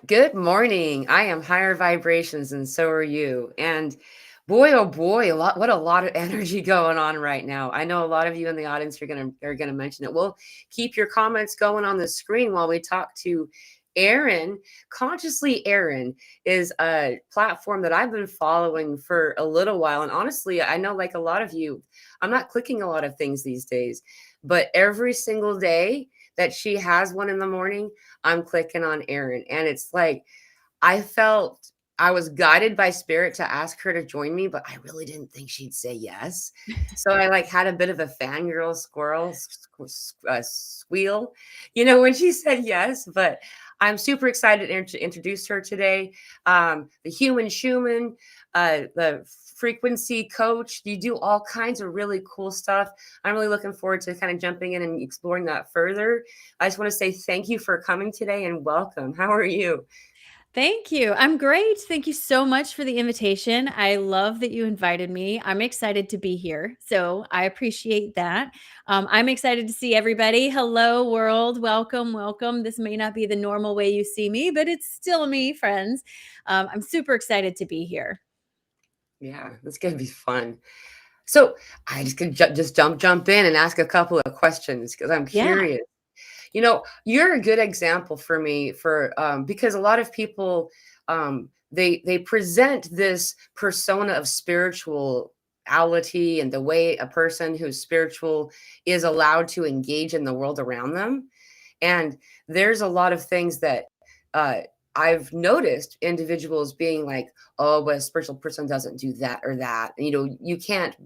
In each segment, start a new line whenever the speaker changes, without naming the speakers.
Good morning. I am higher vibrations and so are you. And boy, oh boy, what a lot of energy going on right now. I know a lot of you in the audience are gonna mention it. We'll keep your comments going on the screen while we talk to Erin. Consciously Erin is a platform that I've been following for a little while. And honestly, I know like a lot of you, I'm not clicking a lot of things these days, but every single day that she has one in the morning, I'm clicking on Erin. And it's like, I felt I was guided by spirit to ask her to join me, but I really didn't think she'd say yes. So I like had a bit of a fangirl squeal, when she said yes. But I'm super excited to introduce her today. The Human Schumann, the frequency coach. You do all kinds of really cool stuff. I'm really looking forward to kind of jumping in and exploring that further. I just want to say thank you for coming today and welcome. How are you?
Thank you. I'm great. Thank you so much for the invitation. I love that you invited me. I'm excited to be here. So I appreciate that. I'm excited to see everybody. Hello, world. Welcome, welcome. This may not be the normal way you see me, but it's still me, friends. I'm super excited to be here.
Yeah, it's gonna be fun. So I just could just jump in and ask a couple of questions because I'm
Yeah.
curious. You're a good example for me for because a lot of people they present this persona of spirituality and the way a person who's spiritual is allowed to engage in the world around them. And there's a lot of things that uh, I've noticed individuals being like, oh, but a spiritual person doesn't do that or that. You can't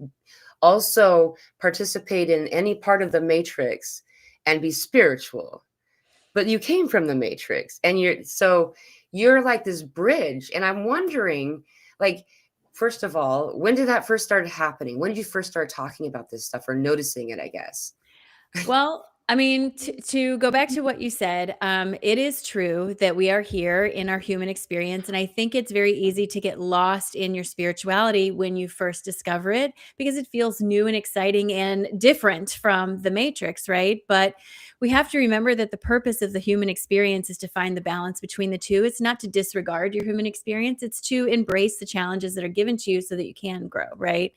also participate in any part of the matrix and be spiritual, but you came from the matrix and you're like this bridge. And I'm wondering, like, first of all, when did that first start happening? When did you first start talking about this stuff or noticing it, I guess?
Well, I mean, to go back to what you said, it is true that we are here in our human experience. And I think it's very easy to get lost in your spirituality when you first discover it because it feels new and exciting and different from the matrix, right? But we have to remember that the purpose of the human experience is to find the balance between the two. It's not to disregard your human experience, it's to embrace the challenges that are given to you so that you can grow, right?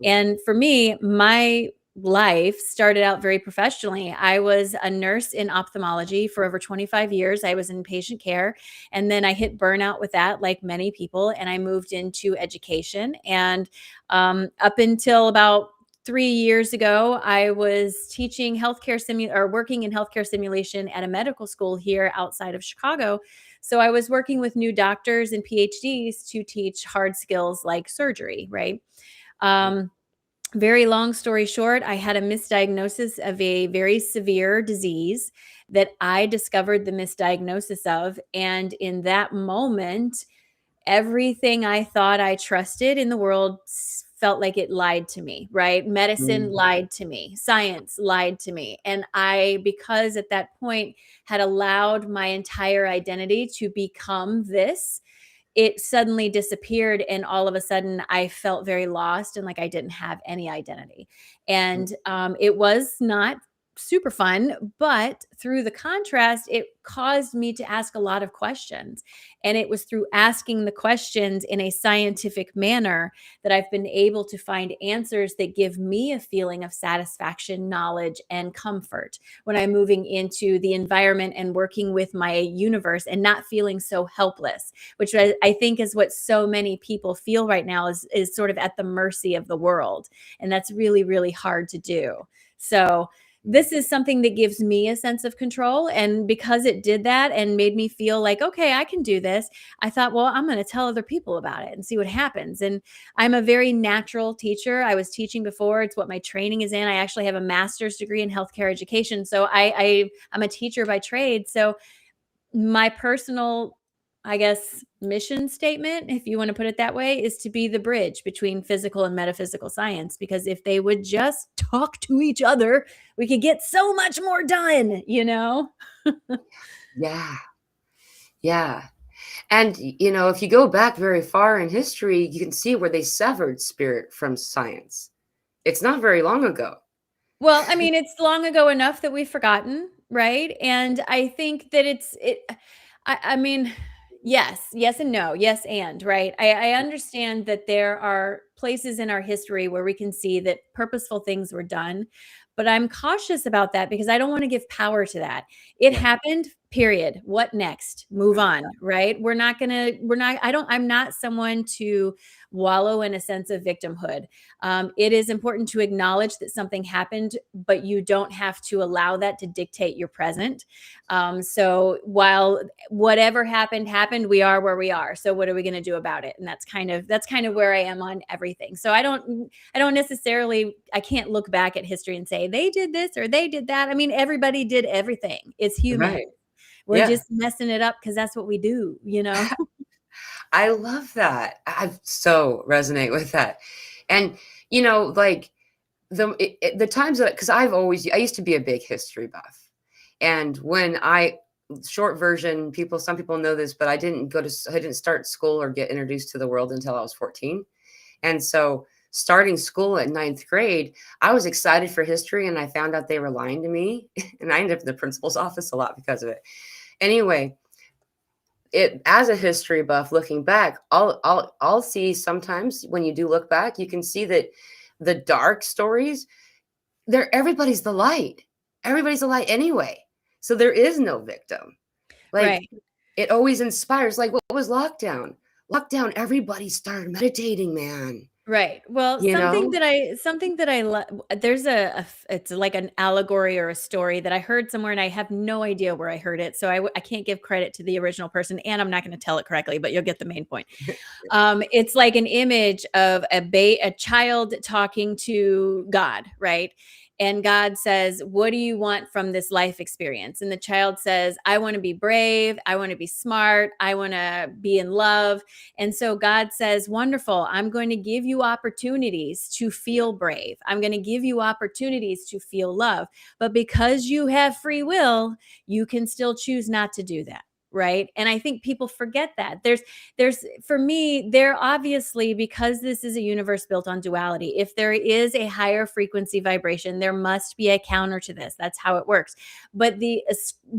And for me, my life started out very professionally. I was a nurse in ophthalmology for over 25 years. I was in patient care. And then I hit burnout with that, like many people. And I moved into education. And up until about 3 years ago, I was teaching or working in healthcare simulation at a medical school here outside of Chicago. So I was working with new doctors and PhDs to teach hard skills like surgery, right? Um, Very long story short, I had a misdiagnosis of a very severe disease that I discovered the misdiagnosis of. And in that moment, everything I thought I trusted in the world felt like it lied to me, right? Medicine
Mm.
lied to me, science lied to me. And because at that point had allowed my entire identity to become this, it suddenly disappeared, and all of a sudden I felt very lost and like I didn't have any identity. And it was not super fun, but through the contrast it caused me to ask a lot of questions, and it was through asking the questions in a scientific manner that I've been able to find answers that give me a feeling of satisfaction, knowledge, and comfort when I'm moving into the environment and working with my universe and not feeling so helpless, which I think is what so many people feel right now is sort of at the mercy of the world. And that's really, really hard to do. So this is something that gives me a sense of control. And because it did that and made me feel like, okay, I can do this, I thought, well, I'm going to tell other people about it and see what happens. And I'm a very natural teacher. I was teaching before. It's what my training is in. I actually have a master's degree in healthcare education. So I'm a teacher by trade. So my personal, I guess, mission statement, if you want to put it that way, is to be the bridge between physical and metaphysical science. Because if they would just talk to each other, we could get so much more done, you know?
Yeah, yeah. And if you go back very far in history, you can see where they severed spirit from science. It's not very long ago.
Well, I mean, it's long ago enough that we've forgotten, right? And I think that I mean, yes and no, yes and, right? I understand that there are places in our history where we can see that purposeful things were done, but I'm cautious about that because I don't want to give power to that. It
Yeah.
happened, period. What next? Move on, right? I'm not someone to wallow in a sense of victimhood. It is important to acknowledge that something happened, but you don't have to allow that to dictate your present. So while whatever happened, we are where we are. So what are we going to do about it? And that's kind of where I am on everything. So I don't necessarily, I can't look back at history and say they did this or they did that. I mean, everybody did everything. It's human.
Right.
We're
Yeah.
just messing it up because that's what we do, you know?
I love that. I so resonate with that. And, like the times that, because I used to be a big history buff. And short version, some people know this, but I didn't start school or get introduced to the world until I was 14. And so starting school at ninth grade, I was excited for history and I found out they were lying to me. And I ended up in the principal's office a lot because of it. Anyway, as a history buff looking back, I'll see sometimes when you do look back, you can see that the dark stories, everybody's the light. Everybody's the light anyway. So there is no victim. Like
Right.
it always inspires. Like what was lockdown? Lockdown, everybody started meditating, man.
Right. Well,
You know?
something that there's it's like an allegory or a story that I heard somewhere and I have no idea where I heard it. So I can't give credit to the original person and I'm not going to tell it correctly, but you'll get the main point. It's like an image of a child talking to God, right? And God says, "What do you want from this life experience?" And the child says, "I want to be brave. I want to be smart. I want to be in love." And so God says, "Wonderful. I'm going to give you opportunities to feel brave. I'm going to give you opportunities to feel love. But because you have free will, you can still choose not to do that." Right. And I think people forget that. For me, there obviously, because this is a universe built on duality, if there is a higher frequency vibration, there must be a counter to this. That's how it works. But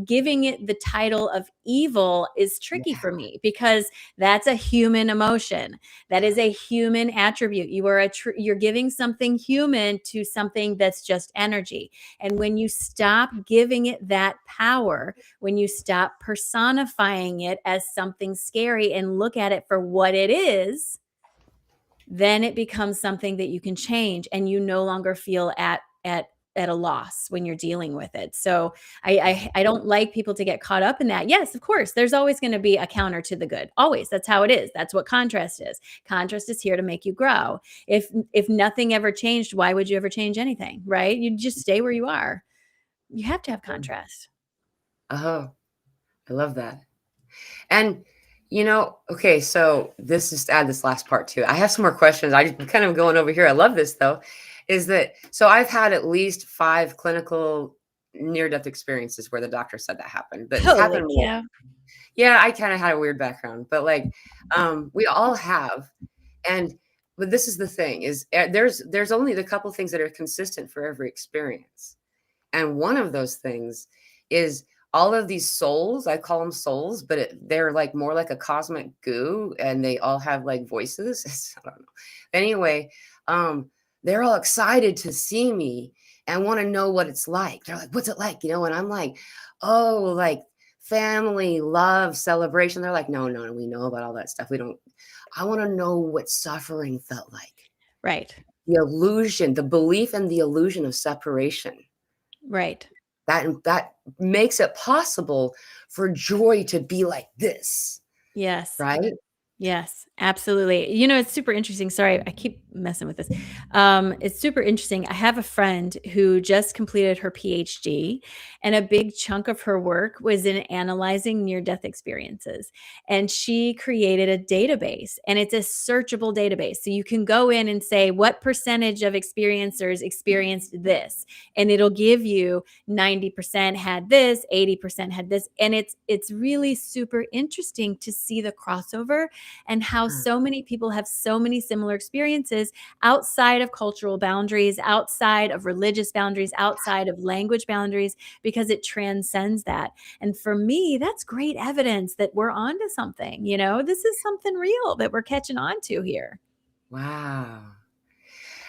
giving it the title of evil is tricky
Yeah.
for me because that's a human emotion. That is a human attribute. You're giving something human to something that's just energy. And when you stop giving it that power, when you stop personifying it as something scary and look at it for what it is, then it becomes something that you can change and you no longer feel at a loss when you're dealing with it. So I don't like people to get caught up in that. Yes, of course, there's always going to be a counter to the good. Always. That's how it is. That's what contrast is. Contrast is here to make you grow. If nothing ever changed, why would you ever change anything, right? You just stay where you are. You have to have contrast.
Oh, I love that. And okay, so this is to add this last part too. I have some more questions. I just kind of going over here. I love this though. Is that so? I've had at least 5 clinical near-death experiences where the doctor said that happened, but it's
Holy
happened more.
cow.
Yeah, I kind of had a weird background, but like, we all have. And but this is the thing: is there's only the couple things that are consistent for every experience. And one of those things is all of these souls, I call them souls, but they're like more like a cosmic goo and they all have like voices. I don't know. Anyway, they're all excited to see me and want to know what it's like. They're like, what's it like? And I'm like, oh, like family, love, celebration. They're like, no, no, we know about all that stuff. I want to know what suffering felt like.
Right.
The illusion, the belief and the illusion of separation.
Right.
That makes it possible for joy to be like this,
Yes.
right?
Yes, absolutely. It's super interesting. Sorry, I keep messing with this. It's super interesting. I have a friend who just completed her PhD, and a big chunk of her work was in analyzing near-death experiences. And she created a database, and it's a searchable database. So you can go in and say, what percentage of experiencers experienced this? And it'll give you 90% had this, 80% had this. And it's really super interesting to see the crossover and how so many people have so many similar experiences outside of cultural boundaries, outside of religious boundaries, outside of language boundaries, because it transcends that. And for me, that's great evidence that we're onto something. This is something real that we're catching on to here.
Wow.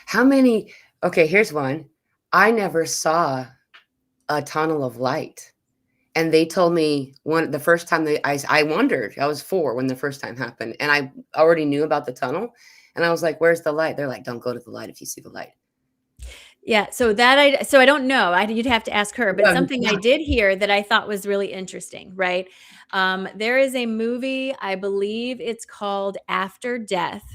How many? Okay, here's one. I never saw a tunnel of light. And they told me the first time I wondered, I was 4 when the first time happened, and I already knew about the tunnel, and I was like, "Where's the light?" They're like, "Don't go to the light if you see the light."
Yeah, so I don't know. You'd have to ask her, but
Yeah,
something I did hear that I thought was really interesting, right? There is a movie, I believe it's called After Death,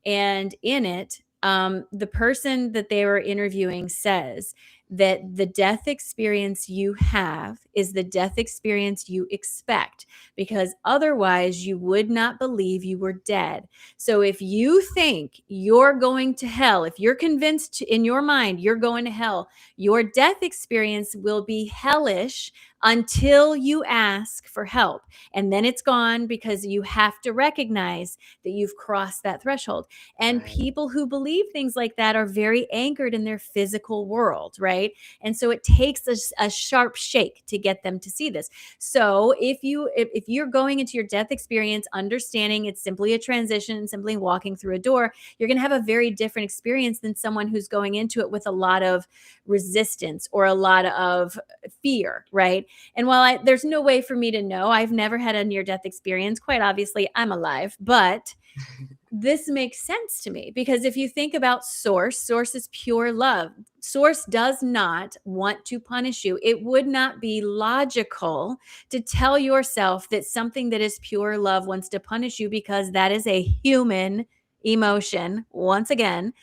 and in it, the person that they were interviewing says that the death experience you have is the death experience you expect, because otherwise you would not believe you were dead. So if you think you're going to hell, if you're convinced in your mind you're going to hell, your death experience will be hellish until you ask for help. And then it's gone, because you have to recognize that you've crossed that threshold. And
right,
people who believe things like that are very anchored in their physical world, right? And so it takes a sharp shake to get them to see this. So if you're going into your death experience understanding it's simply a transition, simply walking through a door, you're going to have a very different experience than someone who's going into it with a lot of resistance or a lot of fear, right? And while there's no way for me to know, I've never had a near death experience. Quite obviously, I'm alive, but this makes sense to me, because if you think about source is pure love. Source does not want to punish you. It would not be logical to tell yourself that something that is pure love wants to punish you, because that is a human emotion, once again.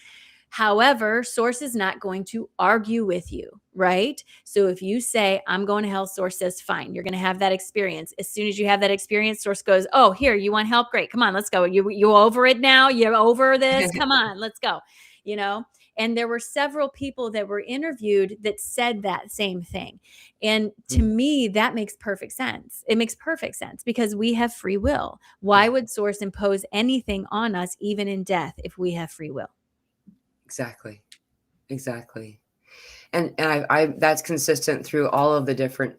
However, Source is not going to argue with you, right? So if you say, I'm going to hell, Source says, fine, you're going to have that experience. As soon as you have that experience, Source goes, oh, here, you want help? Great. Come on, let's go. You over it now? You're over this? Come on, let's go. You know? And there were several people that were interviewed that said that same thing. And to me, that makes perfect sense. It makes perfect sense, because we have free will. Why
yeah,
would Source impose anything on us, even in death, if we have free will?
exactly, exactly. And I that's consistent through all of the different.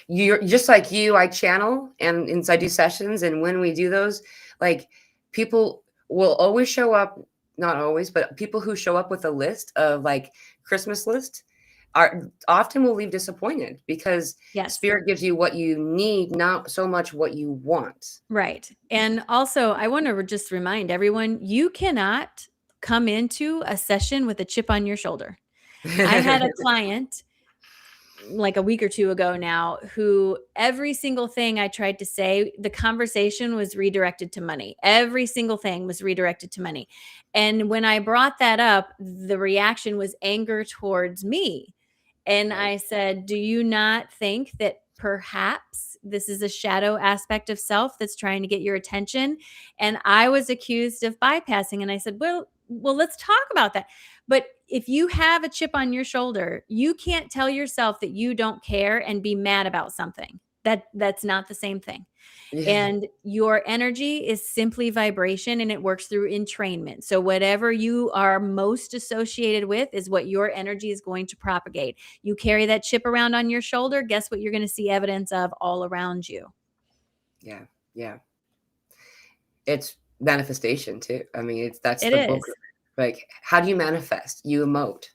You're just like you. I channel and I do sessions, and when we do those, like, people will always show up. Not always, but people who show up with a list of, like, Christmas list are often will leave disappointed, because
Yes.
spirit gives you what you need, not so much what you want.
Right. And also, I want to just remind everyone, you cannot come into a session with a chip on your shoulder. I had a client like a week or two ago now, who every single thing I tried to say, the conversation was redirected to money. Every single thing was redirected to money. And when I brought that up, the reaction was anger towards me. And
Right.
I said, do you not think that perhaps this is a shadow aspect of self that's trying to get your attention? And I was accused of bypassing. And I said, well, let's talk about that. But if you have a chip on your shoulder, you can't tell yourself that you don't care and be mad about something. That's not the same thing.
Yeah.
And your energy is simply vibration, and it works through entrainment. So whatever you are most associated with is what your energy is going to propagate. You carry that chip around on your shoulder, guess what you're going to see evidence of all around you?
Yeah. Yeah. It's manifestation too. I mean, that's
It
the book.
is.
Like, how do you manifest? You emote.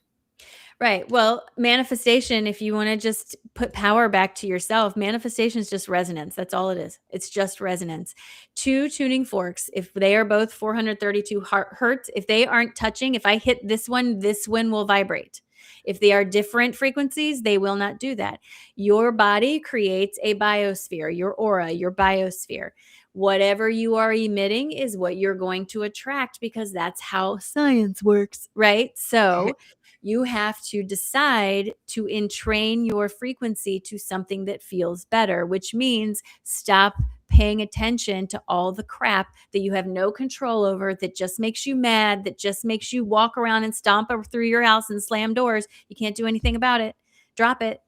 Right. Well, manifestation, if you want to just put power back to yourself, manifestation is just resonance. That's all it is. It's just resonance. Two tuning forks, if they are both 432 hertz, if they aren't touching, if I hit this one will vibrate. If they are different frequencies, they will not do that. Your body creates a biosphere, your aura, your biosphere. Whatever you are emitting is what you're going to attract, because that's how science works, right? So, you have to decide to entrain your frequency to something that feels better, which means stop paying attention to all the crap that you have no control over, that just makes you mad, that just makes you walk around and stomp through your house and slam doors. You can't do anything about it. Drop it.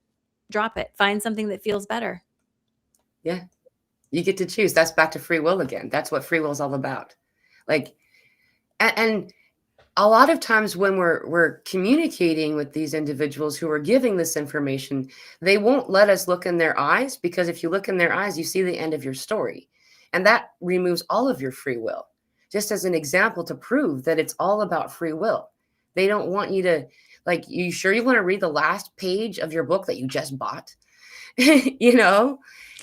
Drop it. Find something that feels better.
Yeah. You get to choose. That's back to free will again. That's what free will is all about. Like, and a lot of times when we're communicating with these individuals who are giving this information, they won't let us look in their eyes, because if you look in their eyes, you see the end of your story. And that removes all of your free will. Just as an example to prove that it's all about free will. They don't want you to, like, you sure you want to read the last page of your book that you just bought? you know?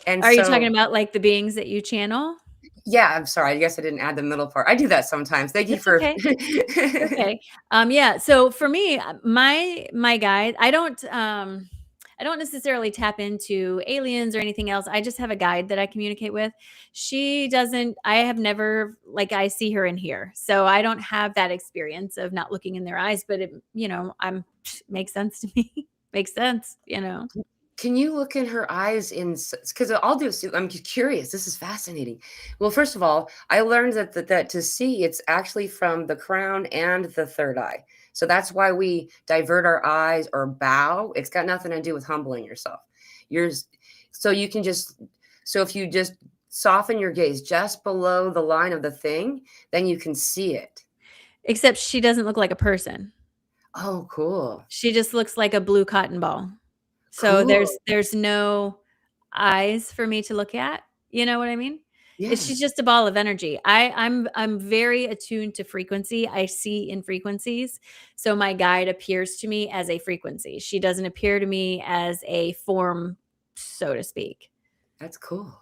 And
Are you talking
so,
about like the beings that you channel?
yeah, I'm sorry. I guess I didn't add the middle part. I do that sometimes. Thank you
That's
for
okay. Okay. Yeah. So for me, my guide, I don't necessarily tap into aliens or anything else. I just have a guide that I communicate with. She doesn't. I have never like I see her in here, so I don't have that experience of not looking in their eyes. But it, I'm makes sense to me. Makes sense,
Can you look in her eyes in, because I'll do, I'm curious. This is fascinating. Well, first of all, I learned that to see, it's actually from the crown and the third eye. So that's why we divert our eyes or bow. It's got nothing to do with humbling yourself. Yours, so you can just, so if you just soften your gaze just below the line of the thing, then you can see it.
Except she doesn't look like a person.
Oh, cool.
She just looks like a blue cotton ball. So
Cool.
there's no eyes for me to look at, you know what I mean? It's
Yeah,
she's just a ball of energy. I'm very attuned to frequency. I see in frequencies. So my guide appears to me as a frequency. She doesn't appear to me as a form, so to speak.
that's cool.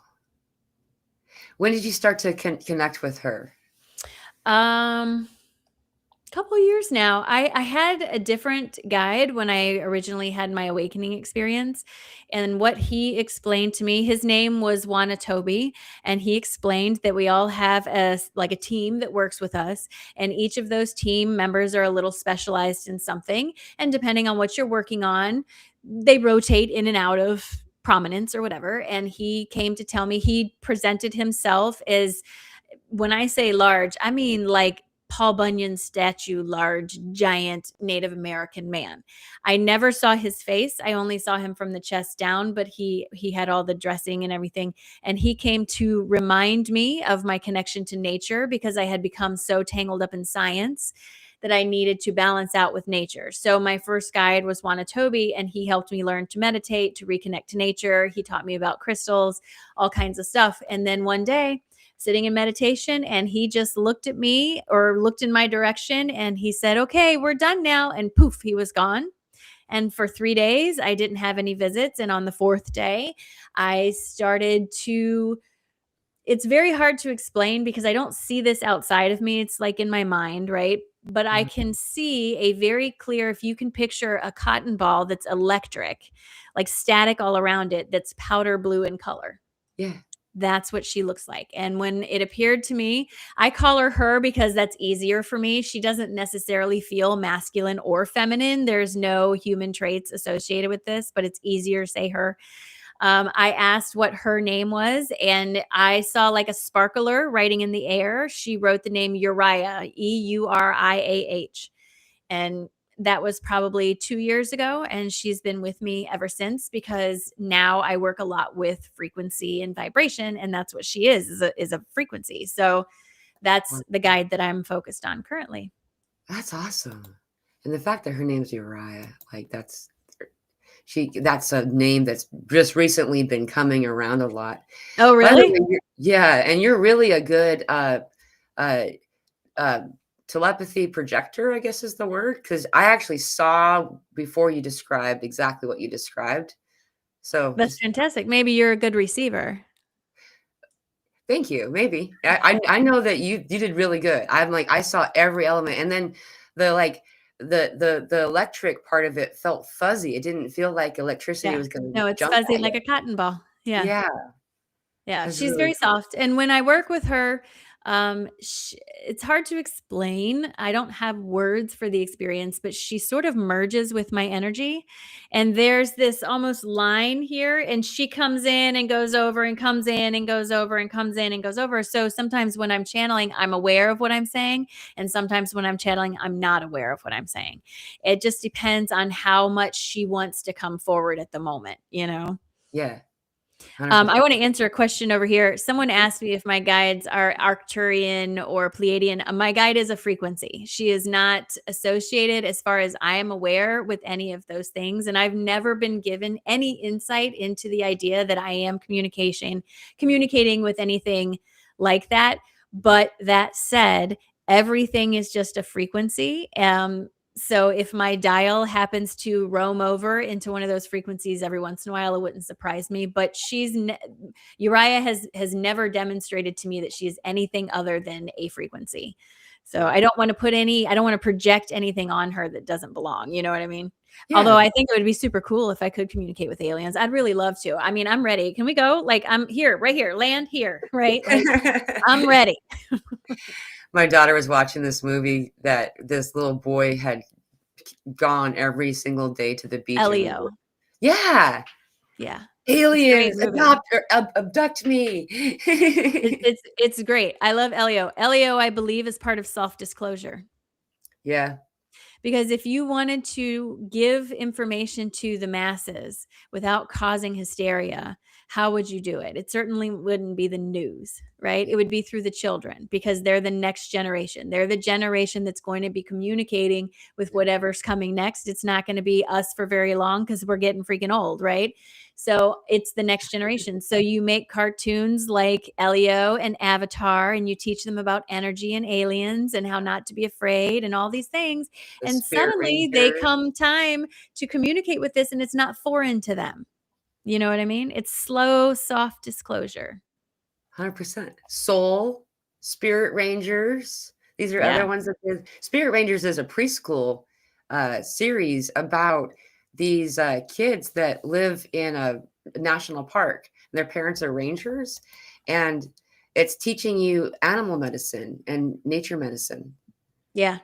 When did you start to connect with her?
Um Couple years now. I had a different guide when I originally had my awakening experience, and what he explained to me, his name was Wanatobi, and he explained that we all have like a team that works with us, and each of those team members are a little specialized in something, and depending on what you're working on, they rotate in and out of prominence or whatever. And he came to tell me, he presented himself as, when I say large, I mean like Paul Bunyan statue, large, giant Native American man. I never saw his face. I only saw him from the chest down, but he had all the dressing and everything. And he came to remind me of my connection to nature, because I had become so tangled up in science that I needed to balance out with nature. So my first guide was Wanatobi, and he helped me learn to meditate, to reconnect to nature. He taught me about crystals, all kinds of stuff. And then one day, sitting in meditation, and he just looked at me or looked in my direction, and he said, "Okay, we're done now." And poof, he was gone. And for 3 days, I didn't have any visits. And on the fourth day, I started to, it's very hard to explain because I don't see this outside of me. It's like in my mind, right? But I
Mhm.
can see a very clear, if you can picture a cotton ball that's electric, like static all around it, that's powder blue in color.
Yeah.
That's what she looks like. And when it appeared to me, I call her because that's easier for me. She doesn't necessarily feel masculine or feminine. There's no human traits associated with this, but it's easier to say her. I asked what her name was, and I saw like a sparkler writing in the air. She wrote the name Uriah, Euriah. And that was probably 2 years ago. And she's been with me ever since, because now I work a lot with frequency and vibration. And that's what she is a frequency. So that's
Wow,
the guide that I'm focused on currently.
that's awesome. And the fact that her name's Uriah, like that's a name that's just recently been coming around a lot.
Oh,
By the
really?
way, yeah, and you're really a good uh uh telepathy projector, I guess is the word, because I actually saw before you described exactly what you described. So
That's
just
fantastic. Maybe you're a good receiver.
thank you. Maybe. I know that you did really good. I'm like, I saw every element, and then the like the electric part of it felt fuzzy. It didn't feel like electricity
Yeah.
was gonna
No, it's
jump
fuzzy
at you.
like a cotton ball. Yeah.
Yeah,
Yeah,
that's
she's
really
very
cool.
soft, and when I work with her, it's hard to explain. I don't have words for the experience, but she sort of merges with my energy, and there's this almost line here, and she comes in and goes over and comes in and goes over and comes in and goes over. So sometimes when I'm channeling, I'm aware of what I'm saying, and sometimes when I'm channeling, I'm not aware of what I'm saying. It just depends on how much she wants to come forward at the moment, you know?
Yeah. 100%.
I want to answer a question over here. Someone asked me if my guides are Arcturian or Pleiadian. My guide is a frequency. She is not associated, as far as I am aware, with any of those things. And I've never been given any insight into the idea that I am communicating with anything like that. But that said, everything is just a frequency. So if my dial happens to roam over into one of those frequencies every once in a while, it wouldn't surprise me. But Uriah has never demonstrated to me that she is anything other than a frequency. So I don't want to project anything on her that doesn't belong. You know what I mean?
Yeah.
Although I think it would be super cool if I could communicate with aliens. I'd really love to. I mean, I'm ready. Can we go? Like, I'm here, right here, land here, right? Like, I'm ready.
My daughter was watching this movie that this little boy had gone every single day to the beach.
Elio.
Yeah.
Yeah.
Aliens, abduct me.
It's great. I love Elio. Elio, I believe, is part of self-disclosure.
Yeah.
Because if you wanted to give information to the masses without causing hysteria, how would you do it? It certainly wouldn't be the news, right? It would be through the children, because they're the next generation. They're the generation that's going to be communicating with whatever's coming next. It's not going to be us for very long because we're getting freaking old, right? So it's the next generation. So you make cartoons like Elio and Avatar, and you teach them about energy and aliens and how not to be afraid and all these things. And suddenly they come time to communicate with this, and it's not foreign to them. You know what I mean? It's slow, soft disclosure.
100%. Soul, Spirit Rangers. These are other ones that Spirit Rangers is a preschool series about these kids that live in a national park. Their parents are rangers, and it's teaching you animal medicine and nature medicine.
Yeah.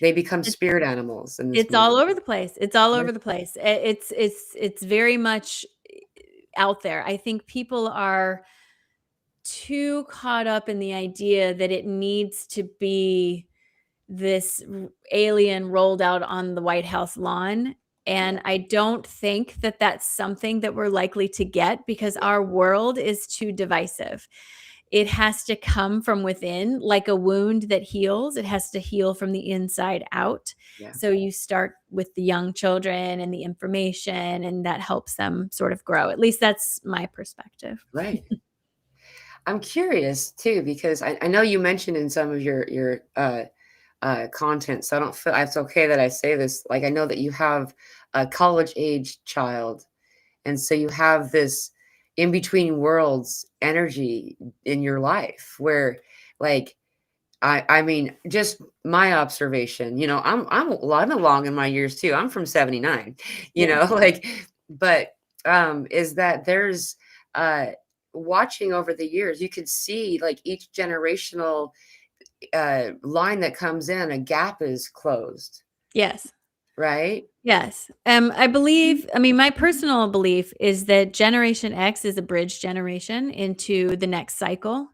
They become spirit animals.
It's all over the place. It's all over the place. It's very much out there. I think people are too caught up in the idea that it needs to be this alien rolled out on the White House lawn. And I don't think that that's something that we're likely to get, because our world is too divisive. It has to come from within, like a wound that heals. It has to heal from the inside out.
Yeah.
So you start with the young children and the information, and that helps them sort of grow. At least that's my perspective.
Right. I'm curious too, because I know you mentioned in some of your content, so I don't feel it's okay that I say this. Like, I know that you have a college age child, and so you have this in between worlds energy in your life where, like, I mean, just my observation, you know, I'm along in my years too. I'm from 79, you know, like, but is that there's watching over the years, you could see like each generational line that comes in, a gap is closed.
Yes.
Right?
Yes. I believe, I mean, my personal belief is that Generation X is a bridge generation into the next cycle.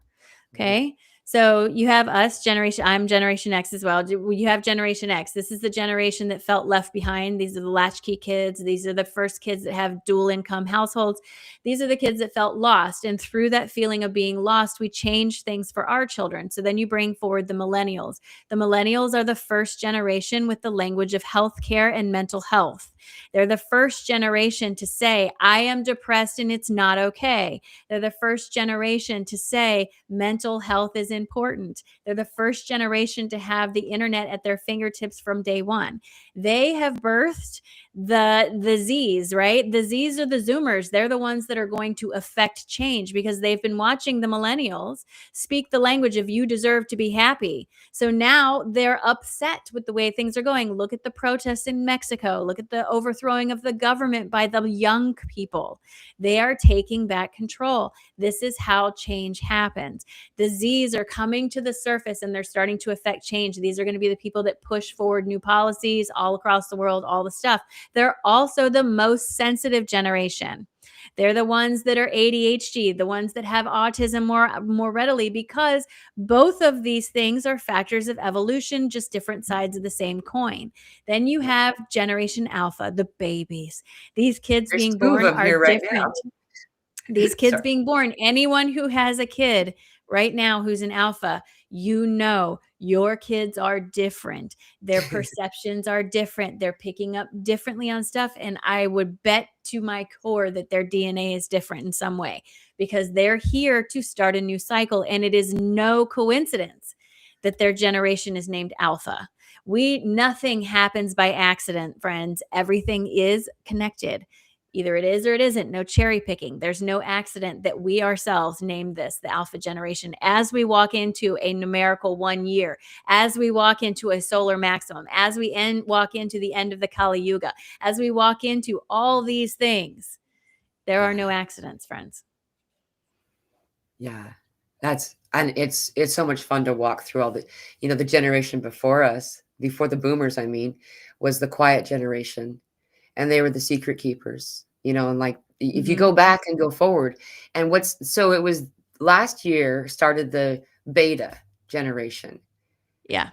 Okay. So you have us, I'm Generation X as well. You have Generation X. This is the generation that felt left behind. These are the latchkey kids. These are the first kids that have dual income households. These are the kids that felt lost. And through that feeling of being lost, we changed things for our children. So then you bring forward the millennials. The millennials are the first generation with the language of healthcare and mental health. They're the first generation to say, I am depressed and it's not okay. They're the first generation to say mental health is important. They're the first generation to have the internet at their fingertips from day one. They have birthed the Z's, right? The Z's are the Zoomers. They're the ones that are going to affect change, because they've been watching the millennials speak the language of you deserve to be happy. So now they're upset with the way things are going. Look at the protests in Mexico. Look at the overthrowing of the government by the young people. They are taking back control. This is how change happens. The Z's are coming to the surface, and they're starting to affect change. These are going to be the people that push forward new policies all across the world, all the stuff. They're also the most sensitive generation. They're the ones that are ADHD, the ones that have autism more readily, because both of these things are factors of evolution, just different sides of the same coin. Then you have Generation Alpha, the babies. These kids
There's
being
two of
born
them
are
here right
different.
now.
These kids
Sorry.
being born, anyone who has a kid right now who's an alpha, you know your kids are different. Their perceptions are different. They're picking up differently on stuff. And I would bet to my core that their DNA is different in some way because they're here to start a new cycle. And it is no coincidence that their generation is named alpha. Nothing happens by accident, friends. Everything is connected. Either it is or it isn't. No cherry picking. There's no accident that we ourselves named this the alpha generation. As we walk into a numerical 1 year, as we walk into a solar maximum, as we walk into the end of the Kali Yuga, as we walk into all these things, there are no accidents, friends.
Yeah. And it's so much fun to walk through all the generation before us, before the boomers, I mean, was the quiet generation, and they were the secret keepers, and like if you go back and go forward, and it was last year started the beta generation.
Yeah.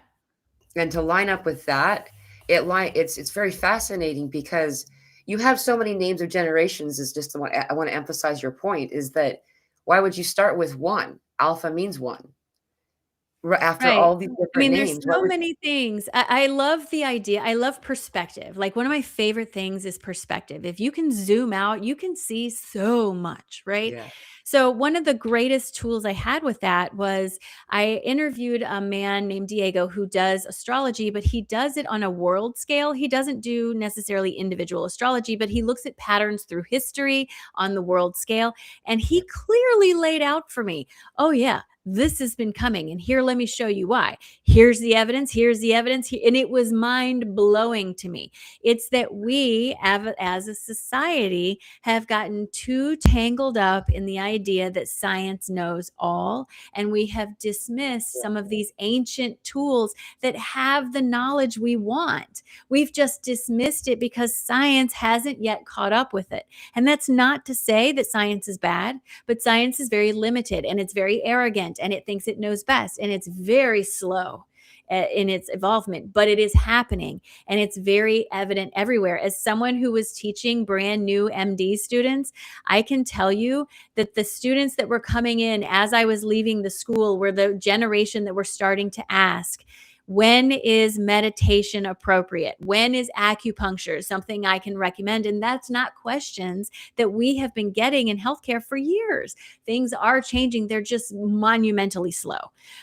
And to line up with that, it's very fascinating because you have so many names of generations. Is just I want to emphasize your point is that why would you start with one? Alpha means one. After
Right.
all these
I
different
mean, there's
names,
so many things. I love the idea. I love perspective. Like one of my favorite things is perspective. If you can zoom out, you can see so much, right?
yeah,
So one of the greatest tools I had with that was I interviewed a man named Diego who does astrology, but he does it on a world scale. He doesn't do necessarily individual astrology, but he looks at patterns through history on the world scale. And he clearly laid out for me, oh yeah, this has been coming. And here, let me show you why. Here's the evidence. Here's the evidence. And it was mind blowing to me. It's that we, as a society, have gotten too tangled up in the idea that science knows all. And we have dismissed some of these ancient tools that have the knowledge we want. We've just dismissed it because science hasn't yet caught up with it. And that's not to say that science is bad, but science is very limited and it's very arrogant and it thinks it knows best and it's very slow in its involvement, but it is happening and it's very evident everywhere. As someone who was teaching brand new MD students, I can tell you that the students that were coming in as I was leaving the school were the generation that were starting to ask, when is meditation appropriate? When is acupuncture something I can recommend? And that's not questions that we have been getting in healthcare for years. Things are changing. They're just monumentally slow.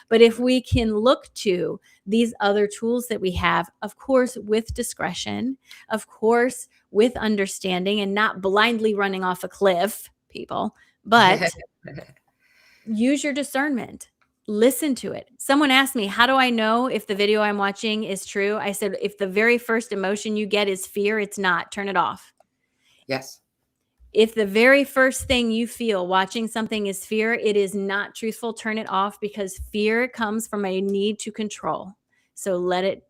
But if we can look to these other tools that we have, of course, with discretion, of course, with understanding and not blindly running off a cliff, people, but use your discernment. Listen to it. Someone asked me, how do I know if the video I'm watching is true? I said, if the very first emotion you get is fear, it's not. Turn it off.
yes,
If the very first thing you feel watching something is fear, it is not truthful. Turn it off because fear comes from a need to control. So let it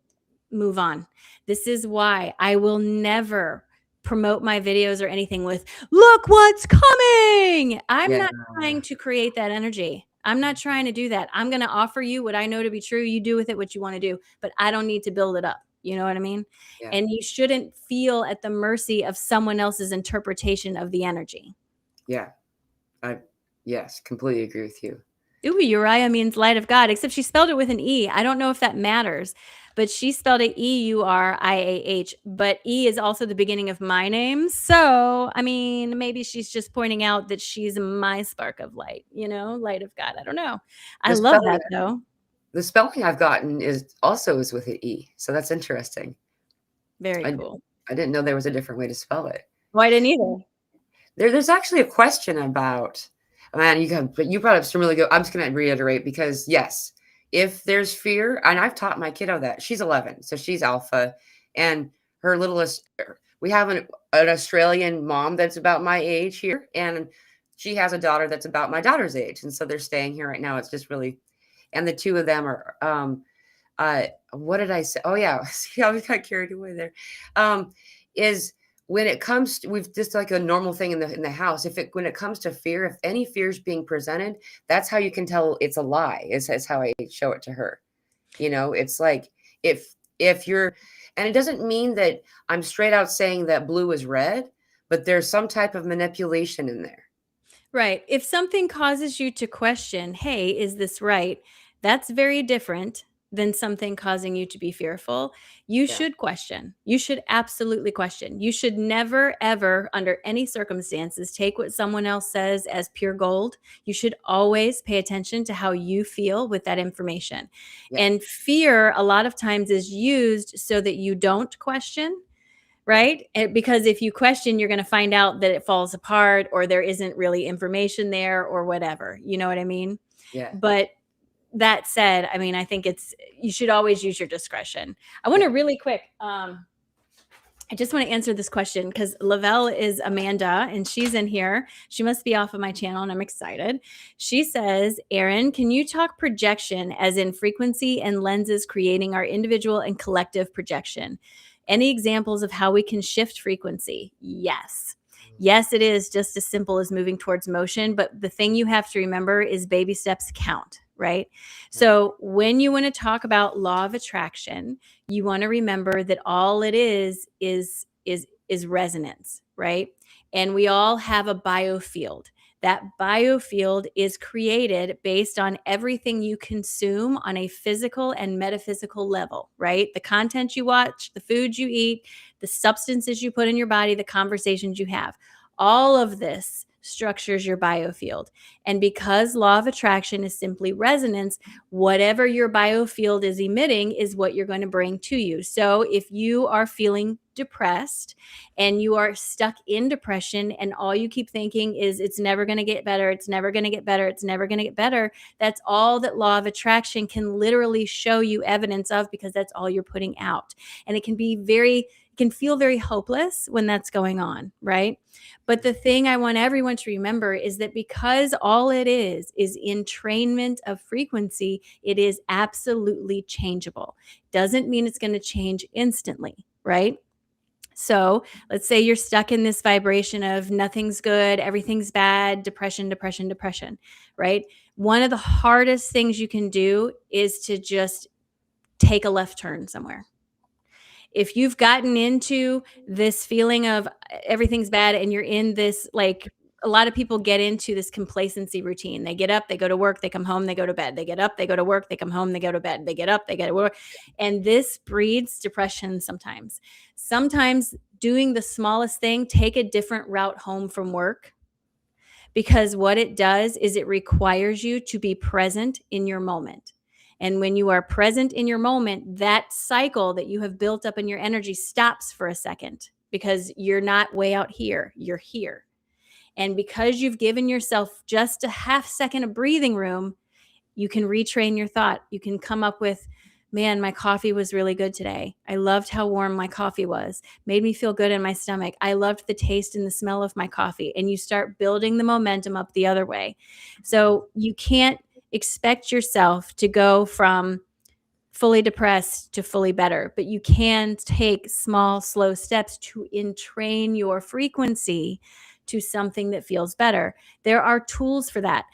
move on. This is why I will never promote my videos or anything with, look what's coming. I'm
yeah,
not trying to create that energy. I'm not trying to do that. I'm going to offer you what I know to be true. You do with it what you want to do, but I don't need to build it up. You know what I mean?
yeah,
And you shouldn't feel at the mercy of someone else's interpretation of the energy.
yeah. Yes, completely agree with you.
Ooh, Uriah means light of God, except she spelled it with an E. I don't know if that matters, but she spelled it Euriah, but E is also the beginning of my name. So, I mean, maybe she's just pointing out that she's my spark of light, light of God. I don't know. I
The
love
spelling,
that though.
the spelling I've gotten is with an E, so that's interesting.
Very
I,
cool.
I didn't know there was a different way to spell it.
Well, I didn't either.
There's actually a question about, man, you brought up some really good. I'm just going to reiterate because yes, if there's fear, and I've taught my kiddo that she's 11, so she's alpha, and her littlest, we have an Australian mom that's about my age here, and she has a daughter that's about my daughter's age, and so they're staying here right now. It's just really, and the two of them are, what did I say? Oh yeah, see, I got carried away there. Is when it comes to, we've just like a normal thing in the house. When it comes to fear, if any fear is being presented, that's how you can tell it's a lie. Is how I show it to her. It's like if you're, and it doesn't mean that I'm straight out saying that blue is red, but there's some type of manipulation in there.
Right. If something causes you to question, hey, is this right? That's very different than something causing you to be fearful. You
Yeah.
should question. You should absolutely question. You should never, ever, under any circumstances, take what someone else says as pure gold. You should always pay attention to how you feel with that information.
Yeah.
And fear, a lot of times, is used so that you don't question,
Yeah.
right? Because if you question, you're going to find out that it falls apart or there isn't really information there or whatever. You know what I mean?
Yeah.
But that said, I mean, I think you should always use your discretion. I want
Yeah.
to really quick, I just want to answer this question because Lavelle is Amanda and she's in here. She must be off of my channel and I'm excited. She says, Erin, can you talk projection as in frequency and lenses creating our individual and collective projection? Any examples of how we can shift frequency? Yes. Yes, it is just as simple as moving towards motion. But the thing you have to remember is baby steps count, right? So when you want to talk about law of attraction, you want to remember that all it is resonance, right? And we all have a biofield. That biofield is created based on everything you consume on a physical and metaphysical level, right? The content you watch, the food you eat, the substances you put in your body, the conversations you have. All of this structures your biofield. And because law of attraction is simply resonance, whatever your biofield is emitting is what you're going to bring to you. So if you are feeling depressed and you are stuck in depression and all you keep thinking is it's never going to get better, it's never going to get better, it's never going to get better, that's all that law of attraction can literally show you evidence of, because that's all you're putting out. And it can feel very hopeless when that's going on, right? But the thing I want everyone to remember is that because all it is entrainment of frequency, it is absolutely changeable. Doesn't mean it's going to change instantly, right? So let's say you're stuck in this vibration of nothing's good, everything's bad, depression, depression, depression, right? One of the hardest things you can do is to just take a left turn somewhere. If you've gotten into this feeling of everything's bad and you're in this, like, a lot of people get into this complacency routine. They get up, they go to work, they come home, they go to bed. They get up, they go to work, they come home, they go to bed. They get up, they go to work. And this breeds depression sometimes. Sometimes doing the smallest thing, take a different route home from work, because what it does is it requires you to be present in your moment. And when you are present in your moment, that cycle that you have built up in your energy stops for a second, because you're not way out here, you're here. And because you've given yourself just a half second of breathing room, you can retrain your thought. You can come up with, man, my coffee was really good today. I loved how warm my coffee was. Made me feel good in my stomach. I loved the taste and the smell of my coffee. And you start building the momentum up the other way. So you can't expect yourself to go from fully depressed to fully better, but you can take small, slow steps to entrain your frequency to something that feels better. There are tools for that.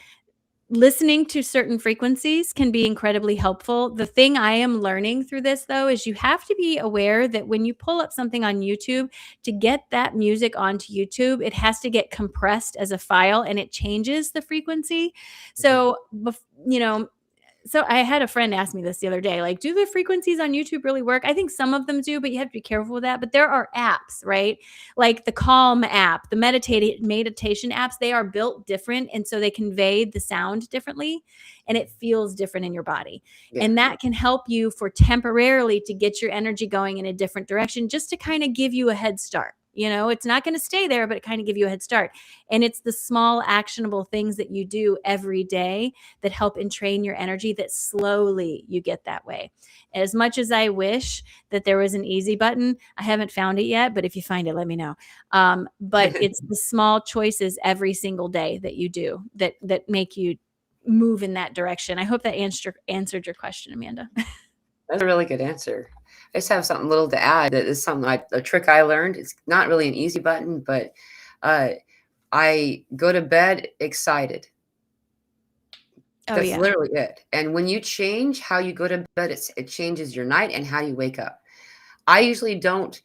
Listening to certain frequencies can be incredibly helpful. The thing I am learning through this, though, is you have to be aware that when you pull up something on YouTube, to get that music onto YouTube, it has to get compressed as a file and it changes the frequency. So, you know, so I had a friend ask me this the other day, like, do the frequencies on YouTube really work? I think some of them do, but you have to be careful with that. But there are apps, right? Like the Calm app, the meditation apps, they are built different. And so they convey the sound differently and it feels different in your body.
Yeah.
And that can help you for temporarily to get your energy going in a different direction, just to kind of give you a head start. You know, it's not going to stay there, but it kind of give you a head start. And it's the small actionable things that you do every day that help entrain your energy, that slowly you get that way. As much as I wish that there was an easy button, I haven't found it yet, but if you find it, let me know. But it's the small choices every single day that you do that make you move in that direction. I hope that answered your question, Amanda.
That's a really good answer. I just have something little to add. That is something a trick I learned. It's not really an easy button, but I go to bed excited.
Oh,
That's
yeah.
literally it. And when you change how you go to bed, it changes your night and how you wake up. I usually don't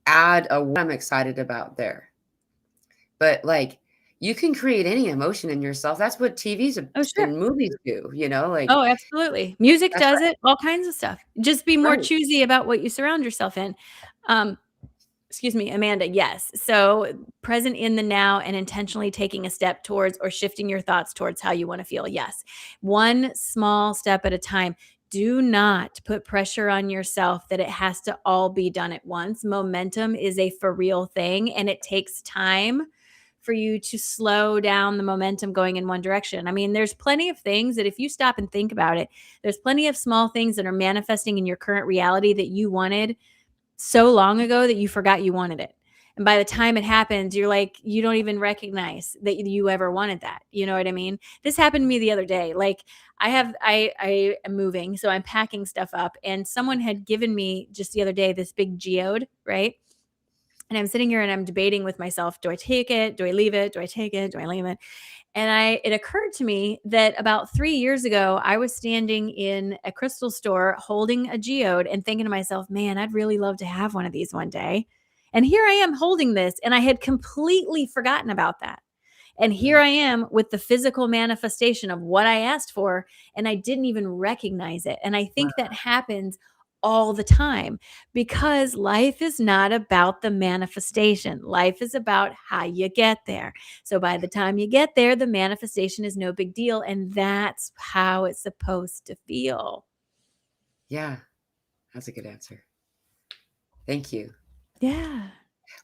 add a what I'm excited about there. But like you can create any emotion in yourself. That's what TVs
Oh, sure.
and movies do, like
Oh, absolutely. Music
that's
does it, all kinds of stuff. Just be more
right.
choosy about what you surround yourself in. Um, Excuse me, Amanda, yes. So, present in the now and intentionally taking a step towards or shifting your thoughts towards how you wanna feel, yes. One small step at a time. Do not put pressure on yourself that it has to all be done at once. Momentum is a for real thing, and it takes time for you to slow down the momentum going in one direction. I mean, there's plenty of things that if you stop and think about it, there's plenty of small things that are manifesting in your current reality that you wanted so long ago that you forgot you wanted it. And by the time it happens, you're like, you don't even recognize that you ever wanted that. You know what I mean? This happened to me the other day. Like I am moving, so I'm packing stuff up, and someone had given me just the other day this big geode, right? And I'm sitting here and I'm debating with myself, do I take it? Do I leave it? Do I take it? Do I leave it? And it occurred to me that about 3 years ago, I was standing in a crystal store holding a geode and thinking to myself, "Man, I'd really love to have one of these one day." And here I am holding this, and I had completely forgotten about that. And here
Yeah.
I am with the physical manifestation of what I asked for, and I didn't even recognize it. And I
Wow.
think that happens all the time because life is not about the manifestation. Life is about how you get there. So by the time you get there, the manifestation is no big deal. And that's how it's supposed to feel.
Yeah, that's a good answer. Thank you.
Yeah.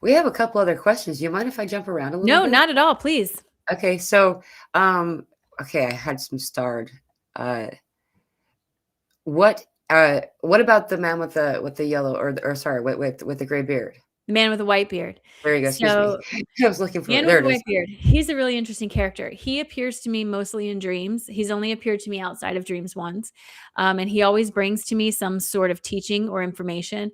We have a couple other questions. Do you mind if I jump around a little
No,
bit?
not at all. Please.
Okay, so, um, okay, I had some starred. Uh, what about the man with the yellow or sorry, with the gray beard?
The man with the white beard.
There you go, excuse me.
So
I was looking for
Man
it.
with
There
the
it is.
white beard. He's a really interesting character. He appears to me mostly in dreams. He's only appeared to me outside of dreams once. And he always brings to me some sort of teaching or information.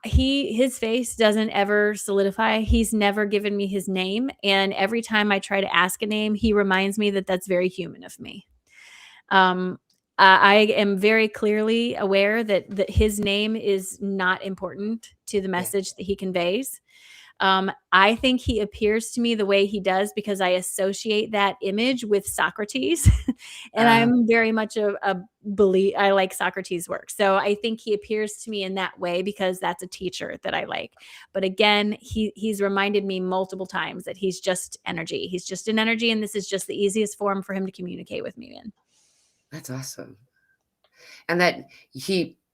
His face doesn't ever solidify. He's never given me his name. And every time I try to ask a name, he reminds me that that's very human of me. I am very clearly aware that his name is not important to the
Yeah.
message that he conveys. I think he appears to me the way he does because I associate that image with Socrates. And
Uh,
I'm very much a believe I like Socrates' work. So I think he appears to me in that way because that's a teacher that I like. But again, he's reminded me multiple times that he's just energy. He's just an energy, and this is just the easiest form for him to communicate with me in.
that's awesome. And that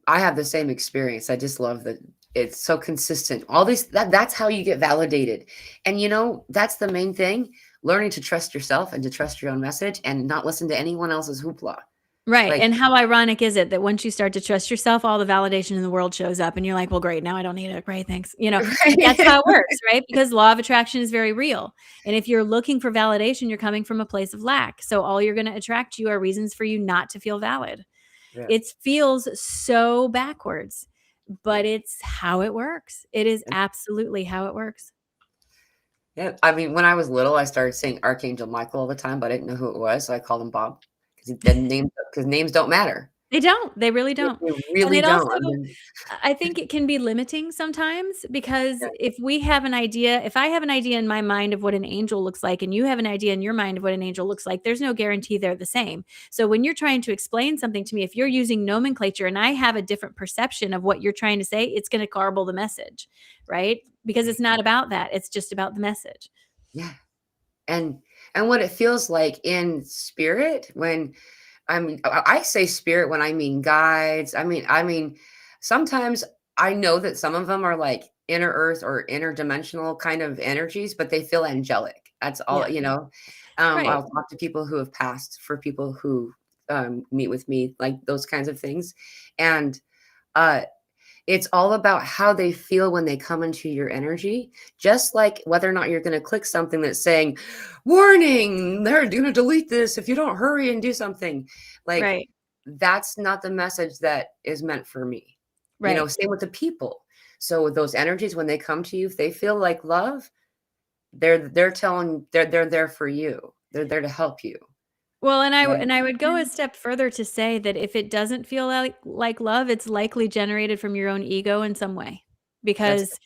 I have the same experience. I just love that it's so consistent. All these that's how you get validated. And that's the main thing, learning to trust yourself and to trust your own message and not listen to anyone else's hoopla.
Right,
Like
and how ironic is it that once you start to trust yourself, all the validation in the world shows up and you're like, "Well, great, now I don't need it. Great, thanks." But that's how it works, right? Because law of attraction is very real. And if you're looking for validation, you're coming from a place of lack. So all you're gonna attract to you are reasons for you not to feel valid.
Yeah.
It feels so backwards,
Yeah.
but it's how it works. It is absolutely how it works.
Yeah. I mean, when I was little, I started saying Archangel Michael all the time, but I didn't know who it was, so I called him Bob because names don't matter.
They don't, they really don't.
They
And
really
it also
don't. I mean,
I think it can be limiting sometimes because
yeah,
if I have an idea in my mind of what an angel looks like and you have an idea in your mind of what an angel looks like, there's no guarantee they're the same. So when you're trying to explain something to me, if you're using nomenclature and I have a different perception of what you're trying to say, it's going to garble the message, right? Because it's
right.
not about that. It's just about the message.
Yeah. And what it feels like in spirit when I say spirit when I mean guides. I mean sometimes I know that some of them are like inner earth or interdimensional kind of energies, but they feel angelic. That's all,
Yeah. Right.
I'll talk to people who have passed, for people who meet with me, like those kinds of things. And uh it's all about how they feel when they come into your energy, just like whether or not you're going to click something that's saying, warning, they're going to delete this if you don't hurry and do something. Like,
Right.
that's not the message that is meant for me.
Right.
Same with the people. So with those energies, when they come to you, if they feel like love, they're there for you. They're there to help you.
Well,
Right.
and I would go a step further to say that if it doesn't feel like love, it's likely generated from your own ego in some way.
That's
Because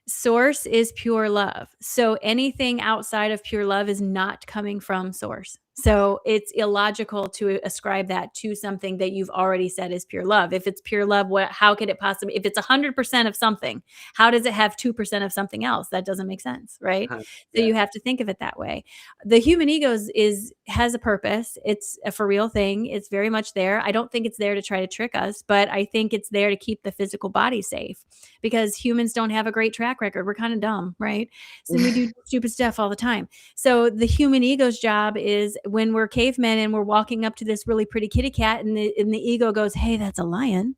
Source is pure love. So anything outside of pure love is not coming from source. So it's illogical to ascribe that to something that you've already said is pure love. If it's pure love, how could it possibly, if it's 100% of something, how does it have 2% of something else? That doesn't make sense, right? So
Yeah.
you have to think of it that way. The human ego has a purpose. It's a for real thing. It's very much there. I don't think it's there to try to trick us, but I think it's there to keep the physical body safe, because humans don't have a great track record. We're kind of dumb, right? So we do stupid stuff all the time. So the human ego's job is, when we're cavemen and we're walking up to this really pretty kitty cat, and the ego goes, "Hey, that's a lion."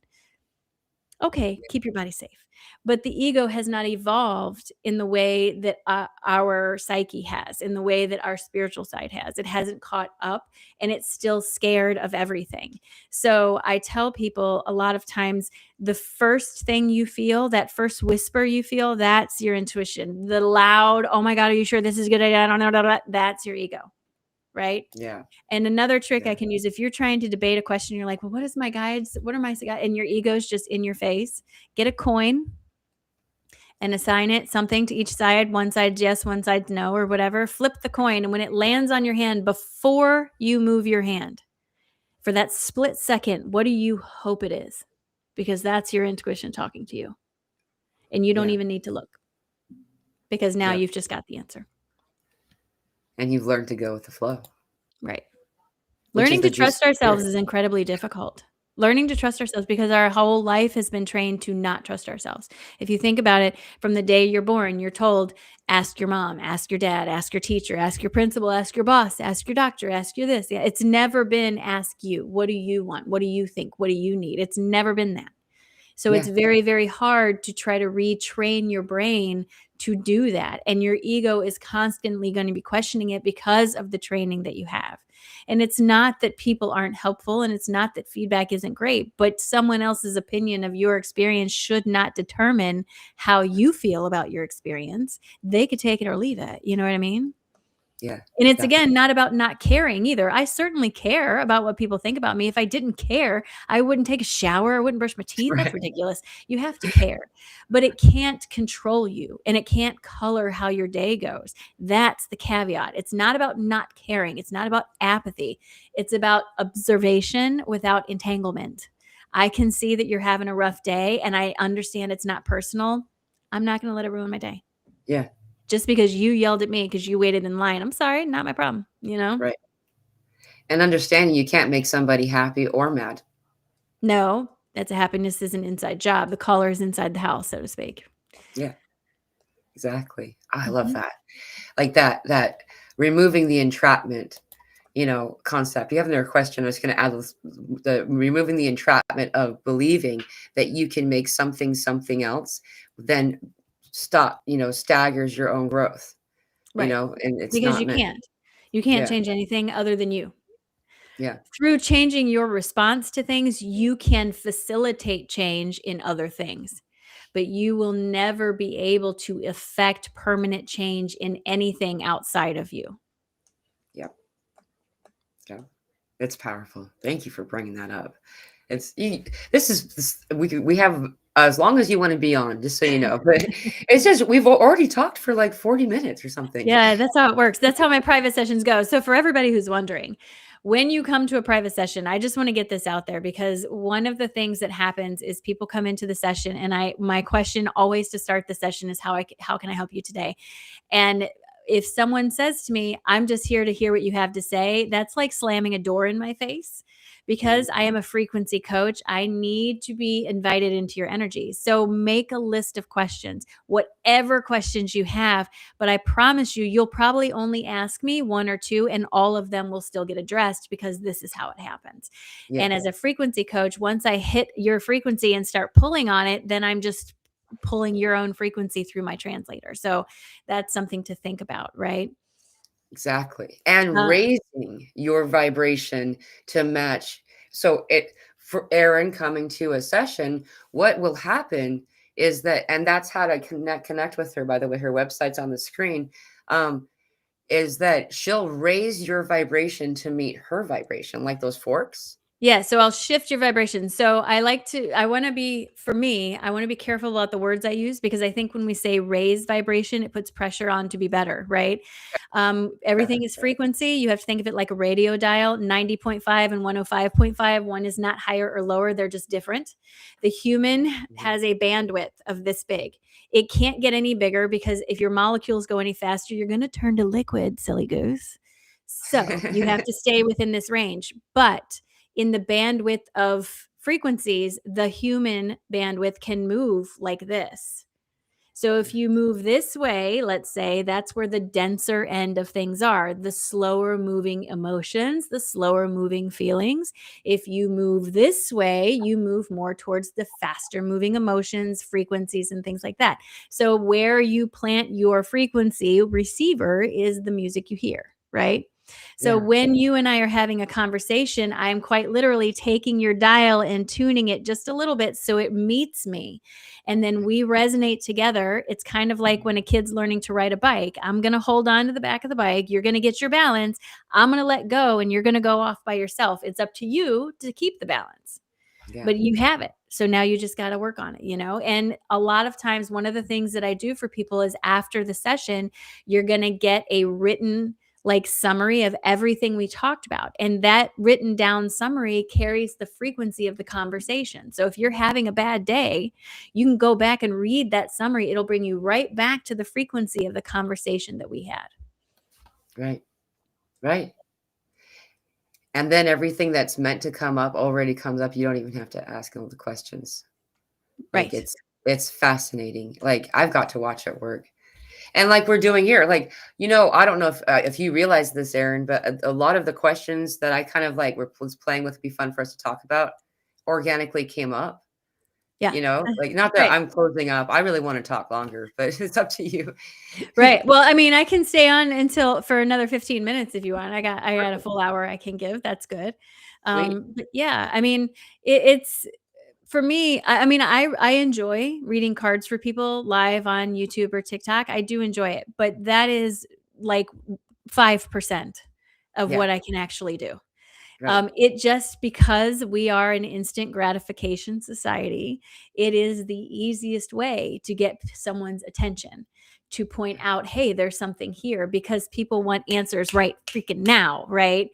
Okay, keep your body safe. But the ego has not evolved in the way that our psyche has, in the way that our spiritual side has. It hasn't caught up, and it's still scared of everything. So I tell people a lot of times, the first thing you feel, that first whisper you feel, that's your intuition. The loud, "Oh my God, are you sure this is a good idea? I don't know," that's your ego, right?
Yeah.
And another trick I
Yeah.
can use, if you're trying to debate a question, you're like, "Well, what are my guides? What are my guides?" And your ego's just in your face. Get a coin and assign it something to each side. One side's yes, one side's no, or whatever. Flip the coin, and when it lands on your hand, before you move your hand, for that split second, what do you hope it is? Because that's your intuition talking to you. And you don't
Yeah.
even need to look, because now
Yeah.
you've just got the answer.
And you've learned to go with the flow,
Right.
which is
Learning
the
to
juice
trust
of
ourselves
spirit.
is incredibly difficult. Learning to trust ourselves, because our whole life has been trained to not trust ourselves. If you think about it, from the day you're born, you're told, ask your mom, ask your dad, ask your teacher, ask your principal, ask your boss, ask your doctor, ask you this. Yeah, it's never been ask you, what do you want? What do you think? What do you need? It's never been that. So it's
Yeah.
very, very hard to try to retrain your brain to do that. And your ego is constantly going to be questioning it because of the training that you have. And it's not that people aren't helpful, and it's not that feedback isn't great, but someone else's opinion of your experience should not determine how you feel about your experience. They could take it or leave it. You know what I mean?
Yeah.
And it's,
Definitely.
again, not about not caring either. I certainly care about what people think about me. If I didn't care, I wouldn't take a shower. I wouldn't brush my teeth. That's
Right.
ridiculous. You have to care, but it can't control you, and it can't color how your day goes. That's the caveat. It's not about not caring. It's not about apathy. It's about observation without entanglement. I can see that you're having a rough day, and I understand it's not personal. I'm not going to let it ruin my day.
Yeah.
Just because you yelled at me because you waited in line. I'm sorry, not my problem, you know?
Right. And understanding you can't make somebody happy or mad.
No, that's a happiness is an inside job. The caller is inside the house, so to speak.
Yeah. Exactly. I love
Mhm.
that. Like that removing the entrapment, concept. You have another question. I was going to add the removing the entrapment of believing that you can make something else, then staggers your own growth,
Right.
and it's
Because
not
you
meant.
can't. You can't
Yeah.
change anything other than you.
Yeah.
Through changing your response to things, you can facilitate change in other things, but you will never be able to affect permanent change in anything outside of you.
Yeah. Yeah. It's powerful. Thank you for bringing that up. We have as long as you want to be on, just so you know. But it's just we've already talked for like 40 minutes or something.
Yeah, that's how it works. That's how my private sessions go. So for everybody who's wondering, when you come to a private session, I just want to get this out there, because one of the things that happens is people come into the session, and my question always to start the session is, how can I help you today? And if someone says to me, "I'm just here to hear what you have to say," that's like slamming a door in my face,
Mhm.
because I am a frequency coach. I need to be invited into your energy. So make a list of questions, whatever questions you have. But I promise you, you'll probably only ask me one or two, and all of them will still get addressed, because this is how it happens.
Yeah,
And as a frequency coach, once I hit your frequency and start pulling on it, then I'm just pulling your own frequency through my translator. So that's something to think about, right?
exactly. And
Uh,
raising your vibration to match. So it for Erin coming to a session, what will happen is that, and that's how to connect with her. By the way, her website's on the screen. Um, is that she'll raise your vibration to meet her vibration, like those forks.
Yeah, so I'll shift your vibration. So I want to be, for me, I want to be careful about the words I use, because I think when we say raise vibration, it puts pressure on to be better, right? Everything is frequency. You have to think of it like a radio dial, 90.5 and 105.5. One is not higher or lower, they're just different. The human
Mhm.
has a bandwidth of this big. It can't get any bigger, because if your molecules go any faster, you're going to turn to liquid, silly goose. So you have to stay within this range. But in the bandwidth of frequencies, the human bandwidth can move like this. So if you move this way, let's say, that's where the denser end of things are, the slower moving emotions, the slower moving feelings. If you move this way, you move more towards the faster moving emotions, frequencies, and things like that. So where you plant your frequency receiver is the music you hear, right? So
Yeah.
when you and I are having a conversation, I'm quite literally taking your dial and tuning it just a little bit so it meets me. And then we resonate together. It's kind of like when a kid's learning to ride a bike. I'm going to hold on to the back of the bike. You're going to get your balance. I'm going to let go, and you're going to go off by yourself. It's up to you to keep the balance,
Yeah.
but you have it. So now you just got to work on it. And a lot of times, one of the things that I do for people is after the session, you're going to get a written like summary of everything we talked about. And that written down summary carries the frequency of the conversation. So if you're having a bad day, you can go back and read that summary. It'll bring you right back to the frequency of the conversation that we had.
Right. Right. And then everything that's meant to come up already comes up. You don't even have to ask all the questions. Like,
Right.
it's fascinating. Like, I've got to watch it work. And like we're doing here, like, I don't know if you realize this, Erin, but a lot of the questions that I kind of like was playing with, be fun for us to talk about, organically came up.
Yeah.
Like, not that
Right.
I'm closing up. I really want to talk longer, but it's up to you.
Right. Well, I mean, I can stay on until for another 15 minutes if you want. I got a full hour I can give. That's good.
Sweet.
But yeah, I mean, it's for me. I mean, I enjoy reading cards for people live on YouTube or TikTok. I do enjoy it, but that is like 5% of
Yeah.
what I can actually do.
Right.
It just because we are an instant gratification society, it is the easiest way to get someone's attention, to point out, hey, there's something here, because people want answers right freaking now, right?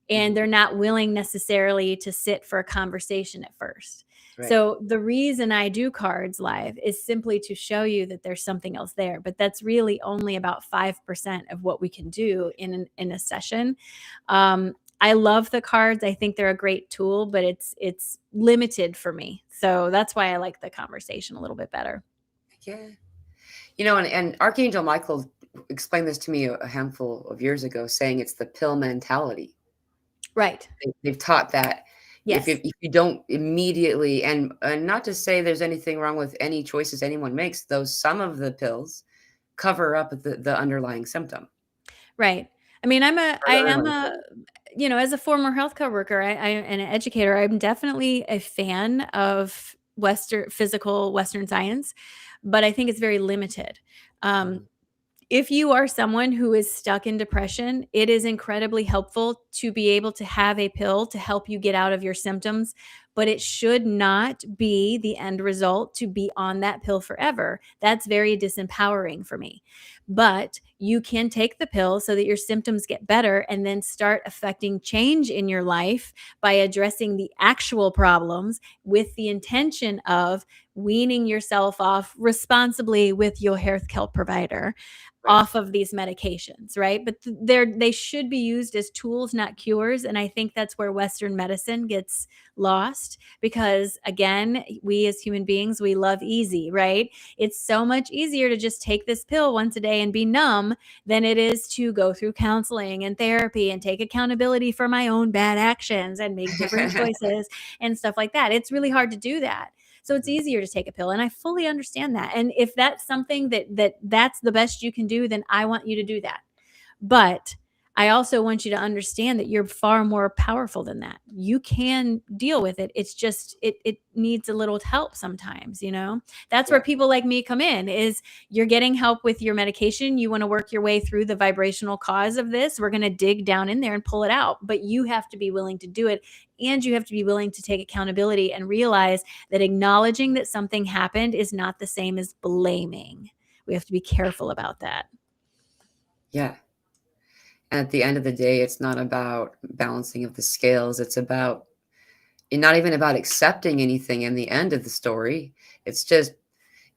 And
Mhm.
they're not willing necessarily to sit for a conversation at first.
Right.
So the reason I do cards live is simply to show you that there's something else there, but that's really only about 5% of what we can do in a session. I love the cards. I think they're a great tool, but it's limited for me. So that's why I like the conversation a little bit better.
Yeah. And Archangel Michael explained this to me a handful of years ago, saying it's the pill mentality.
Right.
They've taught that
Yes.
if you don't immediately, and not to say there's anything wrong with any choices anyone makes, though some of the pills cover up the underlying symptom
Right. I mean,
or
I
the
am
underlying
a,
symptom.
as a former healthcare worker, and an educator, I'm definitely a fan of physical Western science, but I think it's very limited. Um,
Mhm.
if you are someone who is stuck in depression, it is incredibly helpful to be able to have a pill to help you get out of your symptoms, but it should not be the end result to be on that pill forever. That's very disempowering for me. But you can take the pill so that your symptoms get better and then start affecting change in your life by addressing the actual problems with the intention of weaning yourself off responsibly with your health provider
Right.
off of these medications, right? But they should be used as tools, not cures. And I think that's where Western medicine gets lost, because again, we as human beings, we love easy, right? It's so much easier to just take this pill once a day and be numb than it is to go through counseling and therapy and take accountability for my own bad actions and make different choices and stuff like that. It's really hard to do that. So it's
Mhm.
easier to take a pill, and I fully understand that. And if that's something that's the best you can do, then I want you to do that. But I also want you to understand that you're far more powerful than that. You can deal with it. It's just it needs a little help sometimes, you know? That's where
Yeah.
people like me come in. Is you're getting help with your medication, you want to work your way through the vibrational cause of this. We're going to dig down in there and pull it out, but you have to be willing to do it, and you have to be willing to take accountability and realize that acknowledging that something happened is not the same as blaming. We have to be careful about that.
Yeah. And at the end of the day, it's not about balancing of the scales. It's about and not even about accepting anything in the end of the story. It's just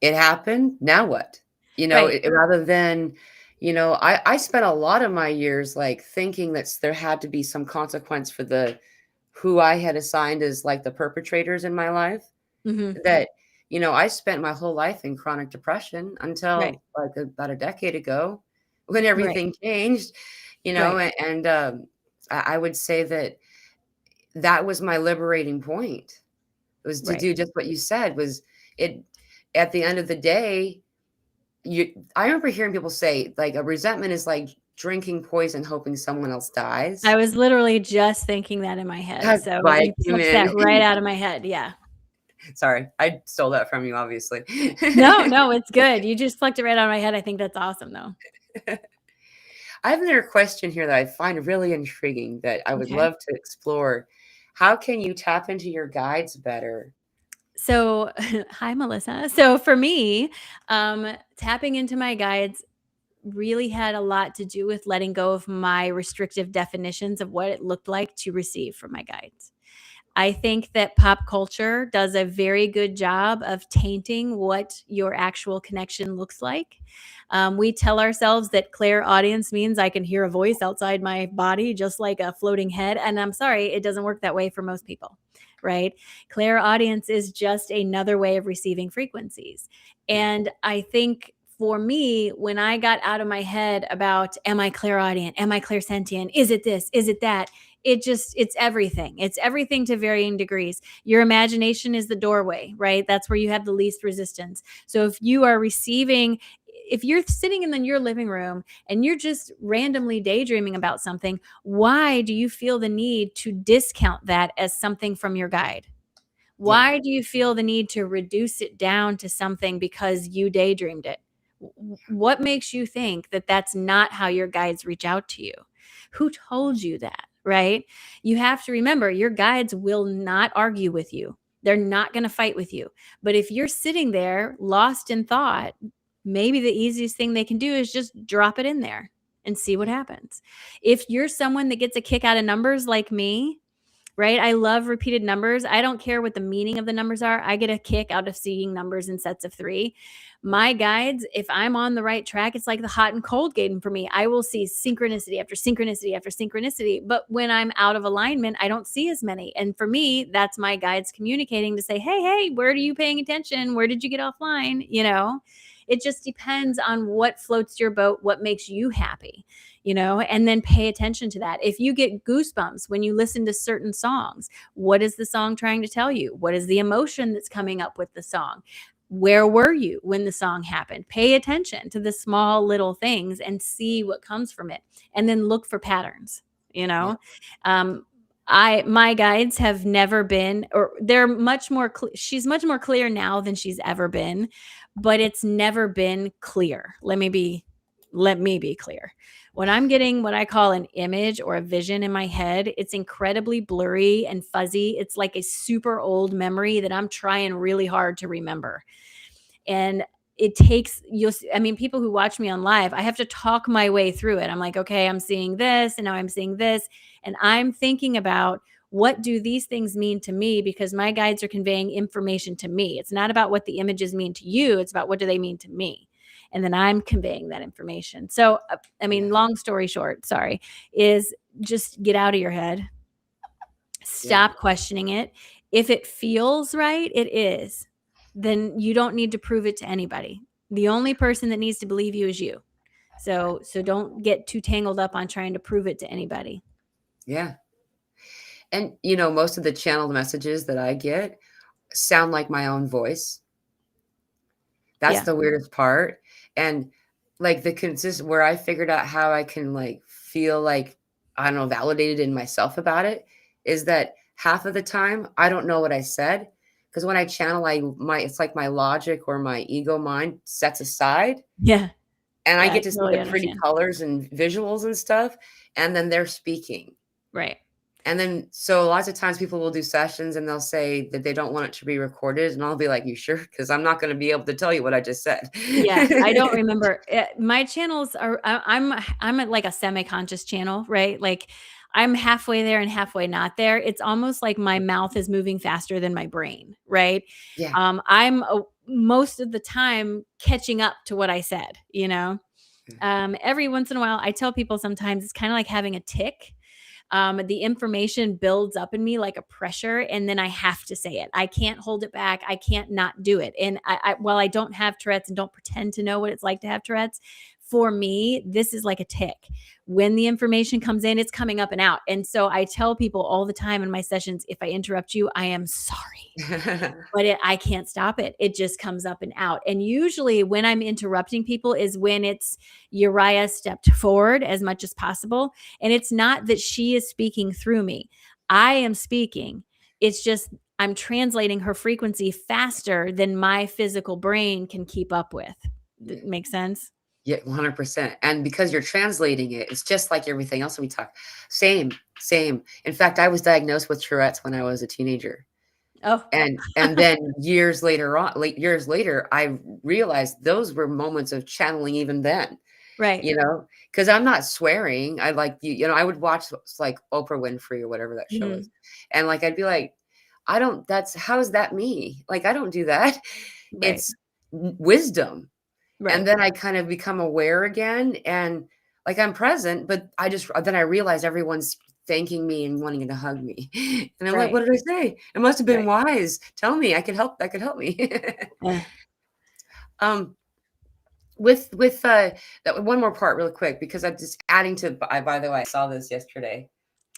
it happened. Now what?
Right.
Rather than, I spent a lot of my years like thinking that there had to be some consequence for the who I had assigned as like the perpetrators in my life.
Mhm.
That, I spent my whole life in chronic depression
Right.
until like about a decade ago when
Right.
everything changed,
Right.
I would say that that was my liberating point. It was to
Right.
do just what you said was it at the end of the day, I remember hearing people say like a resentment is like drinking poison hoping someone else dies.
I was literally just thinking that in my head.
That's
So
why it
you
came
plucked that
in.
right out of my head. Yeah.
Sorry, I stole that from you, obviously.
No, no, it's good. You just plucked it right out of my head. I think that's awesome though.
I have another question here that I find really intriguing that I would
Okay.
love to explore. How can you tap into your guides better?
So, hi, Melissa. So, for me, tapping into my guides really had a lot to do with letting go of my restrictive definitions of what it looked like to receive from my guides. I think that pop culture does a very good job of tainting what your actual connection looks like. We tell ourselves that clairaudience means I can hear a voice outside my body, just like a floating head. And I'm sorry, it doesn't work that way for most people, right? Clairaudience is just another way of receiving frequencies.
Yeah,
And I think for me, when I got out of my head about, am I clairaudient? Am I clairsentient? Is it this? Is it that? It's everything. It's everything to varying degrees. Your imagination is the doorway, right? That's where you have the least resistance. So if you are receiving, if you're sitting in your living room and you're just randomly daydreaming about something, why do you feel the need to discount that as something from your guide?
yeah,
Why do you feel the need to reduce it down to something because you daydreamed it? What makes you think that that's not how your guides reach out to you? Who told you that, right? You have to remember your guides will not argue with you. They're not going to fight with you. But if you're sitting there lost in thought, maybe the easiest thing they can do is just drop it in there and see what happens. If you're someone that gets a kick out of numbers like me, right? I love repeated numbers. I don't care what the meaning of the numbers are. I get a kick out of seeing numbers in sets of 3. My guides, if I'm on the right track, it's like the hot and cold game for me. I will see synchronicity after synchronicity after synchronicity. But when I'm out of alignment, I don't see as many. And for me, that's my guides communicating to say, hey, where are you paying attention? Where did you get offline? It just depends on what floats your boat, what makes you happy, and then pay attention to that. If you get goosebumps when you listen to certain songs, what is the song trying to tell you? What is the emotion that's coming up with the song? Where were you when the song happened? Pay attention to the small little things and see what comes from it, and then look for patterns. You
yeah,
know, um, my guides have never been, or they're much more. She's much more clear now than she's ever been, but it's never been clear. Let me be clear. When I'm getting what I call an image or a vision in my head, it's incredibly blurry and fuzzy. It's like a super old memory that I'm trying really hard to remember. And it takes people who watch me on live, I have to talk my way through it. I'm like, okay, I'm seeing this and now I'm seeing this, and I'm thinking about, what do these things mean to me, because my guides are conveying information to me. It's not about what the images mean to you, it's about what do they mean to me, and then I'm conveying that information. So
yeah,
long story short, sorry, is just get out of your head.
yeah,
Stop questioning it. If it feels right, it is. Then you don't need to prove it to anybody. The only person that needs to believe you is you. So don't get too tangled up on trying to prove it to anybody.
yeah. And most of the channeled messages that I get sound like my own voice. That's
Yeah.
the weirdest part. And like the consist where I figured out how I can like feel like, I don't know, validated in myself about it is that half of the time I don't know what I said. Because when I channel, it's like my logic or my ego mind sets aside,
Yeah.
and I
Yeah, I
get to see
totally
the pretty
understand.
colors and visuals and stuff, and then they're speaking.
Right.
And then, so lots of times people will do sessions and they'll say that they don't want it to be recorded. And I'll be like, you sure? Because I'm not going to be able to tell you what I just said.
Yeah, I don't remember. My channels are I'm at like a semi-conscious channel, right? Like I'm halfway there and halfway not there. It's almost like my mouth is moving faster than my brain, right?
Yeah.
I'm most of the time catching up to what I said, you know? Every once in a while, I tell people sometimes it's kind of like having a tick. The information builds up in me like a pressure, and then I have to say it. I can't hold it back. I can't not do it. And while I don't have Tourette's and don't pretend to know what it's like to have Tourette's, for me, this is like a tick. When the information comes in, it's coming up and out. And so I tell people all the time in my sessions, if I interrupt you, I am sorry. But I can't stop it. It just comes up and out. And usually when I'm interrupting people is when it's Uriah stepped forward as much as possible. And it's not that she is speaking through me. I am speaking. It's just I'm translating her frequency faster than my physical brain can keep up with.
Yeah.
Make sense?
Yeah, 100%. And because you're translating it, it's just like everything else we talk. Same, same. In fact, I was diagnosed with Tourette's when I was a teenager.
Oh,
And then years later, I realized those were moments of channeling even then,
right.
because I'm not swearing. I like I would watch like Oprah Winfrey or whatever that show is.
Mhm.
And like I'd be like, how is that me? Like I don't do that.
Right.
It's wisdom. And
Right.
then I kind of become aware again, and like I'm present, but then I realize everyone's thanking me and wanting to hug me. And I'm like,
Right.
what did I say? It must have been
Right.
wise. Tell me, that could help me.
Yeah.
um with that one more part really quick, because I'm just adding to, by the way, I saw this yesterday.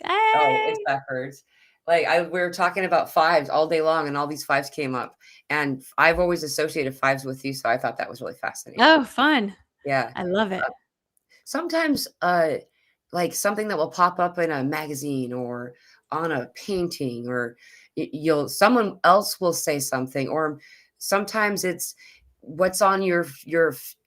Oh, it's
Hey.
backwards. Like we were talking about fives all day long, and all these fives came up, and I've always associated fives with you, so I thought that was really fascinating.
Oh, fun.
Yeah.
I love it.
Sometimes, like something that will pop up in a magazine or on a painting, or someone else will say something, or sometimes it's what's on your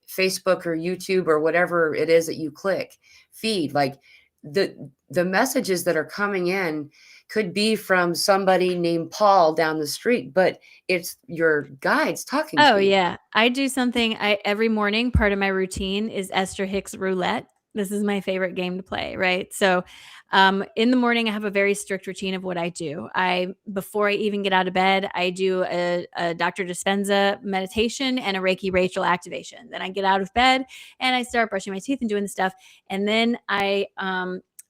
Facebook or YouTube or whatever it is that you click feed. Like the messages that are coming in could be from somebody named Paul down the street, but it's your guides talking
Oh,
to you.
yeah. I do something every morning, part of my routine is Esther Hicks roulette. This is my favorite game to play, right? So, in the morning, I have a very strict routine of what I do. Before I even get out of bed, I do a Dr. Dispenza meditation and a Reiki Rachel activation. Then I get out of bed and I start brushing my teeth and doing the stuff. And then I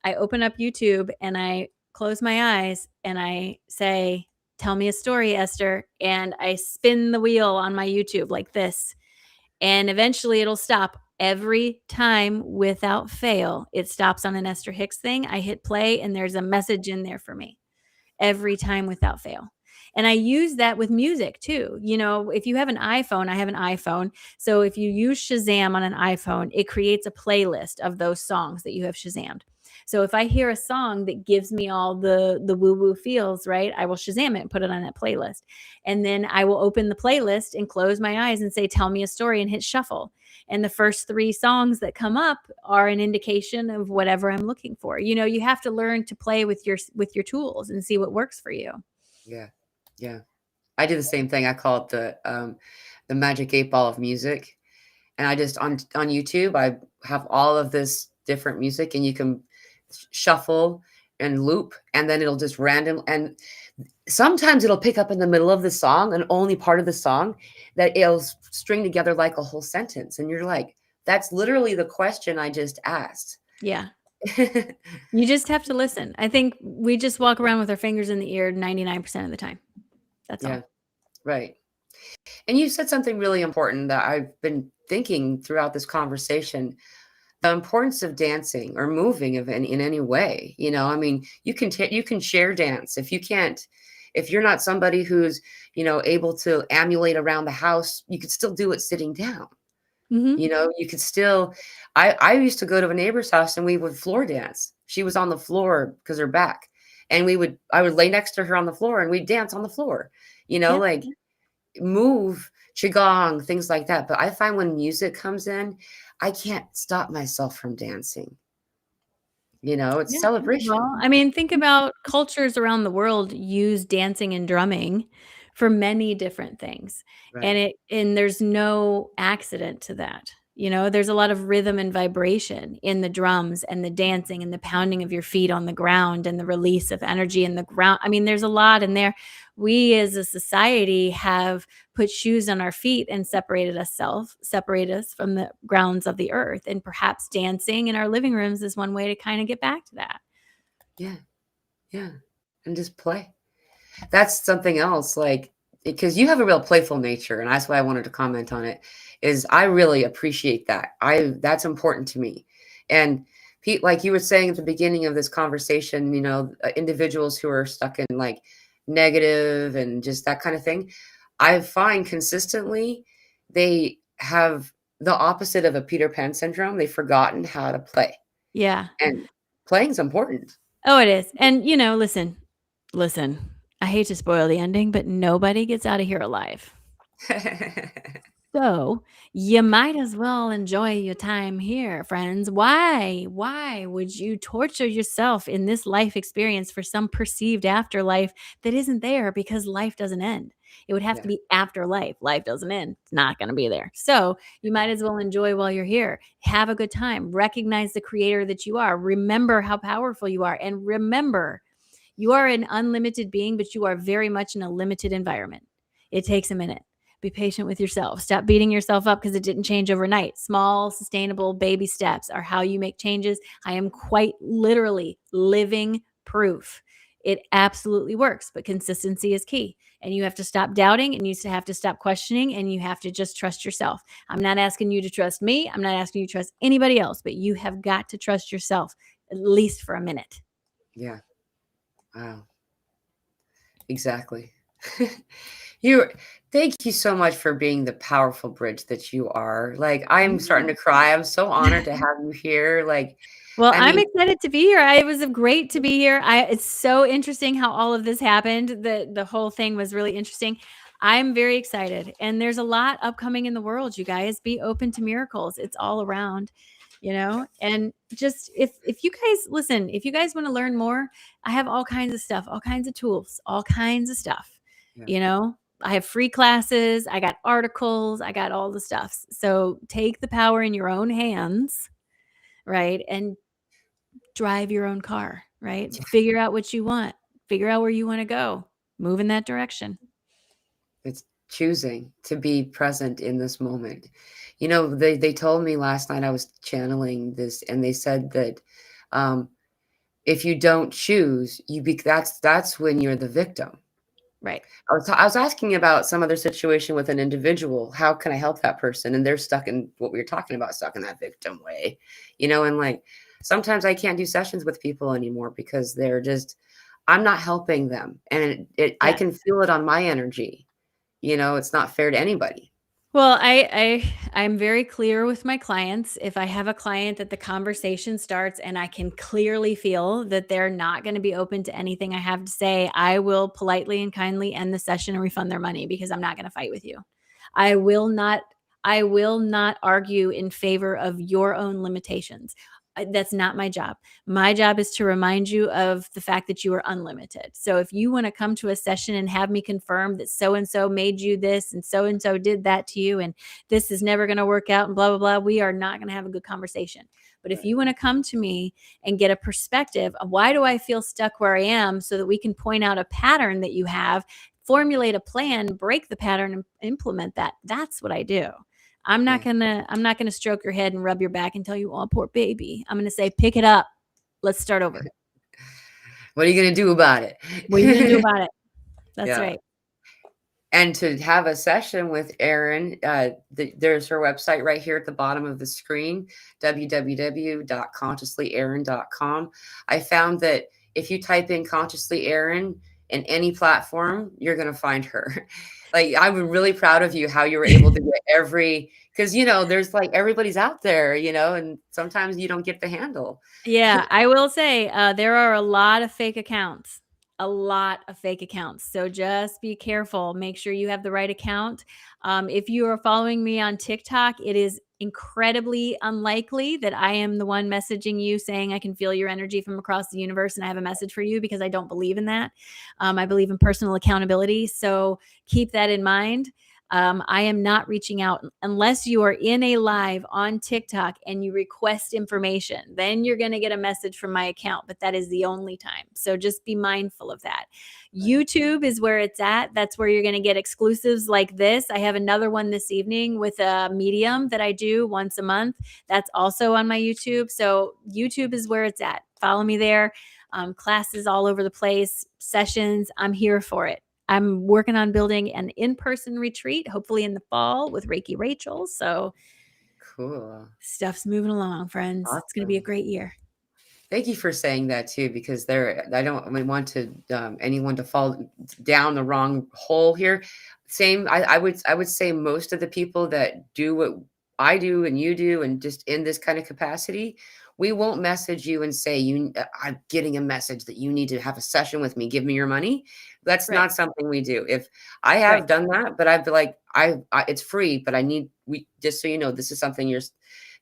open up YouTube and I close my eyes and I say, tell me a story, Esther. And I spin the wheel on my YouTube like this. And eventually it'll stop every time without fail. It stops on an Esther Hicks thing. I hit play and there's a message in there for me every time without fail. And I use that with music too. If you have an iPhone, I have an iPhone. So if you use Shazam on an iPhone, it creates a playlist of those songs that you have Shazammed. So if I hear a song that gives me all the woo-woo feels, right, I will Shazam it and put it on that playlist. And then I will open the playlist and close my eyes and say, tell me a story, and hit shuffle. And the first 3 songs that come up are an indication of whatever I'm looking for. You have to learn to play with your tools and see what works for you.
Yeah. Yeah. I do the same thing. I call it the magic 8 ball of music. And I just on YouTube, I have all of this different music, and you can shuffle and loop, and then it'll just random, and sometimes it'll pick up in the middle of the song, and only part of the song that it'll string together like a whole sentence. And you're like, that's literally the question I just asked.
Yeah. You just have to listen. I think we just walk around with our fingers in the ear 99% of the time. That's
Yeah,
all.
right. And you said something really important that I've been thinking throughout this conversation: the importance of dancing or moving in any way. I mean, you can share dance. If you're not somebody who's able to ambulate around the house, you could still do it sitting down.
Mhm.
You could still, I used to go to a neighbor's house and we would floor dance. She was on the floor because her back. And I would lay next to her on the floor and we'd dance on the floor,
Yep.
like move, qigong, things like that. But I find when music comes in, I can't stop myself from dancing. It's
Yeah.
celebration.
Well, I mean, think about cultures around the world use dancing and drumming for many different things.
Right.
And there's no accident to that. There's a lot of rhythm and vibration in the drums and the dancing and the pounding of your feet on the ground and the release of energy in the ground. I mean, there's a lot in there. We as a society have put shoes on our feet and separate us from the grounds of the earth. And perhaps dancing in our living rooms is one way to kind of get back to that.
Yeah. Yeah. And just play. That's something else, like, because you have a real playful nature, and that's why I wanted to comment on it, is I really appreciate that. That's important to me. And Pete, like you were saying at the beginning of this conversation, individuals who are stuck in like negative and just that kind of thing, I find consistently they have the opposite of a Peter Pan syndrome. They've forgotten how to play.
Yeah.
And playing's important.
Oh, it is. And, listen, I hate to spoil the ending, but nobody gets out of here alive. So you might as well enjoy your time here, friends. Why? Why would you torture yourself in this life experience for some perceived afterlife that isn't there because life doesn't end? It would have to
Yeah.
be afterlife. Life doesn't end. It's not going to be there. So you might as well enjoy while you're here. Have a good time. Recognize the creator that you are. Remember how powerful you are. And remember, you are an unlimited being, but you are very much in a limited environment. It takes a minute. Be patient with yourself. Stop beating yourself up because it didn't change overnight. Small, sustainable baby steps are how you make changes. I am quite literally living proof. It absolutely works, but consistency is key. And you have to stop doubting and you have to stop questioning and you have to just trust yourself. I'm not asking you to trust me. I'm not asking you to trust anybody else, but you have got to trust yourself at least for a minute.
Yeah. Wow. Exactly. you Thank you so much for being the powerful bridge that you are. Like, I'm starting to cry. I'm so honored to have you here. Like,
Well,
I
I'm
mean,
excited to be here. It was great to be here. It's so interesting how all of this happened. The whole thing was really interesting. I'm very excited, and there's a lot upcoming in the world. You guys, be open to miracles. It's all around, And just if you guys listen, if you guys want to learn more, I have all kinds of stuff, all kinds of tools, all kinds of stuff.
yeah,
I have free classes. I got articles. I got all the stuff. So take the power in your own hands, right? And drive your own car, right? Figure out what you want, figure out where you want to go, move in that direction.
it's choosing to be present in this moment. They told me last night I was channeling this, and they said that um, if you don't choose, that's when you're the victim.
Right.
I was asking about some other situation with an individual. How can I help that person? And they're stuck in what we were talking about, stuck in that victim way, and like sometimes I can't do sessions with people anymore because I'm not helping them. And I
Yeah.
can feel it on my energy. It's not fair to anybody.
Well, I'm very clear with my clients. If I have a client that the conversation starts and I can clearly feel that they're not going to be open to anything I have to say, I will politely and kindly end the session and refund their money because I'm not going to fight with you. I will not I will not argue in favor of your own limitations. That's not my job. My job is to remind you of the fact that you are unlimited. So if you want to come to a session and have me confirm that so and so made you this and so did that to you and this is never going to work out and blah blah blah, we are not going to have a good conversation. But if you want to come to me and get a perspective of why do I feel stuck where I am so that we can point out a pattern that you have, formulate a plan, break the pattern and implement that. That's what I do. I'm not gonna stroke your head and rub your back and tell you, oh, poor baby. I'm gonna say, pick it up. Let's start over.
What are you going to do about
What are you gonna do
it?
about it? That's
Yeah.
right.
And to have a session with Erin, there's her website right here at the bottom of the screen, www.consciouslyerin.com. I found that if you type in consciously Erin, in any platform, you're going to find her. Like, I'm really proud of you how you were able to get because, there's like everybody's out there, and sometimes you don't get the handle.
Yeah, I will say there are a lot of fake accounts. A lot of fake accounts. So just be careful. Make sure you have the right account. If you are following me on TikTok, it is incredibly unlikely that I am the one messaging you saying I can feel your energy from across the universe and I have a message for you, because I don't believe in that. I believe in personal accountability. So keep that in mind. I am not reaching out unless you are in a live on TikTok and you request information. Then you're going to get a message from my account, but that is the only time. So just be mindful of that. YouTube is where it's at. That's where you're going to get exclusives like this. I have another one this evening with a medium that I do once a month. That's also on my YouTube. So YouTube is where it's at. Follow me there. Classes all over the place, sessions. I'm here for it. I'm working on building an in-person retreat, hopefully in the fall with Reiki Rachel. So
Cool.
stuff's moving along, friends. It's going to be a
Awesome.
great year.
Thank you for saying that too, because I don't want to anyone to fall down the wrong hole here. Same, I would say most of the people that do what I do and you do, and just in this kind of capacity, we won't message you and say I'm getting a message that you need to have a session with me. Give me your money. That's
Right.
not something we do. If I
Right.
have done that, but I'd be like, it's free, but we just so you know, this is something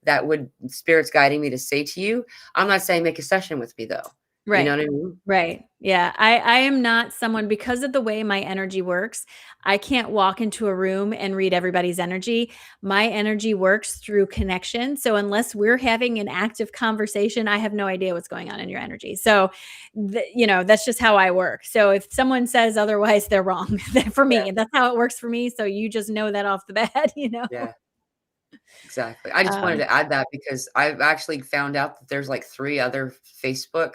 that would spirits guiding me to say to you. I'm not saying make a session with me though. You know
Right.
what I mean?
Right. Yeah. I am not someone, because of the way my energy works, I can't walk into a room and read everybody's energy. My energy works through connection. So unless we're having an active conversation, I have no idea what's going on in your energy. So, that's just how I work. So if someone says otherwise, they're wrong for
Yeah.
me. That's how it works for me. So you just know that off the bat.
Yeah, exactly. I just wanted
Um,
to add that because I've actually found out that there's like 3 other Facebook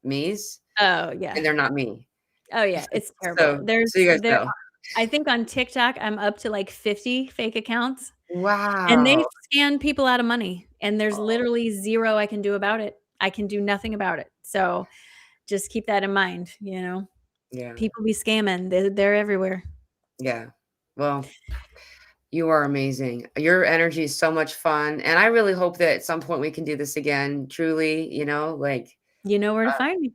me's,
oh yeah.
and they're not me.
Oh yeah, it's terrible.
So you guys know.
I think on TikTok, I'm up to like 50 fake accounts, and they
Wow.
scan people out of money, and there's
Oh,
literally zero I can do about it. I can do nothing about it. So just keep that in mind.
yeah,
People be scamming. They're everywhere.
yeah. Well, you are amazing. Your energy is so much fun, and I really hope that at some point we can do this again, truly, like,
You know where to find me.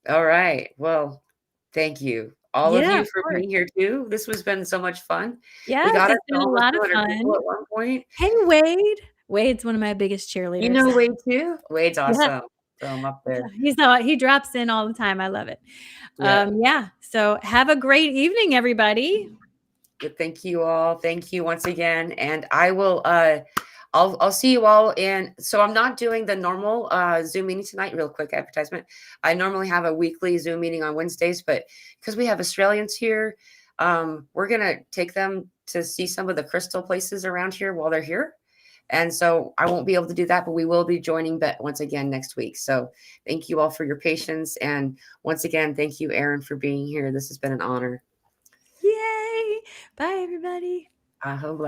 all right. Well, thank you. All of
Yeah,
you
of
for
course.
being here too. This has been so much fun. We
Yes,
got us
it's
to
been a
almost
lot of
200 people
fun.
at one point.
Hey, Wade. Wade's one of my biggest
You
cheerleaders.
know Wade too? Wade's
Yeah.
awesome. Throw him up
Yeah,
there.
he drops in all the time. I love it.
Yeah.
Yeah. So have a great evening, everybody.
But thank you all. Thank you once again. And I will I'll see you all so I'm not doing the normal Zoom meeting tonight, real quick advertisement. I normally have a weekly Zoom meeting on Wednesdays, but because we have Australians here, we're gonna take them to see some of the crystal places around here while they're here. And so I won't be able to do that, but we will be joining once again next week. So thank you all for your patience. And once again, thank you, Erin, for being here. This has been an honor.
Yay. Bye, everybody.
Aho bless.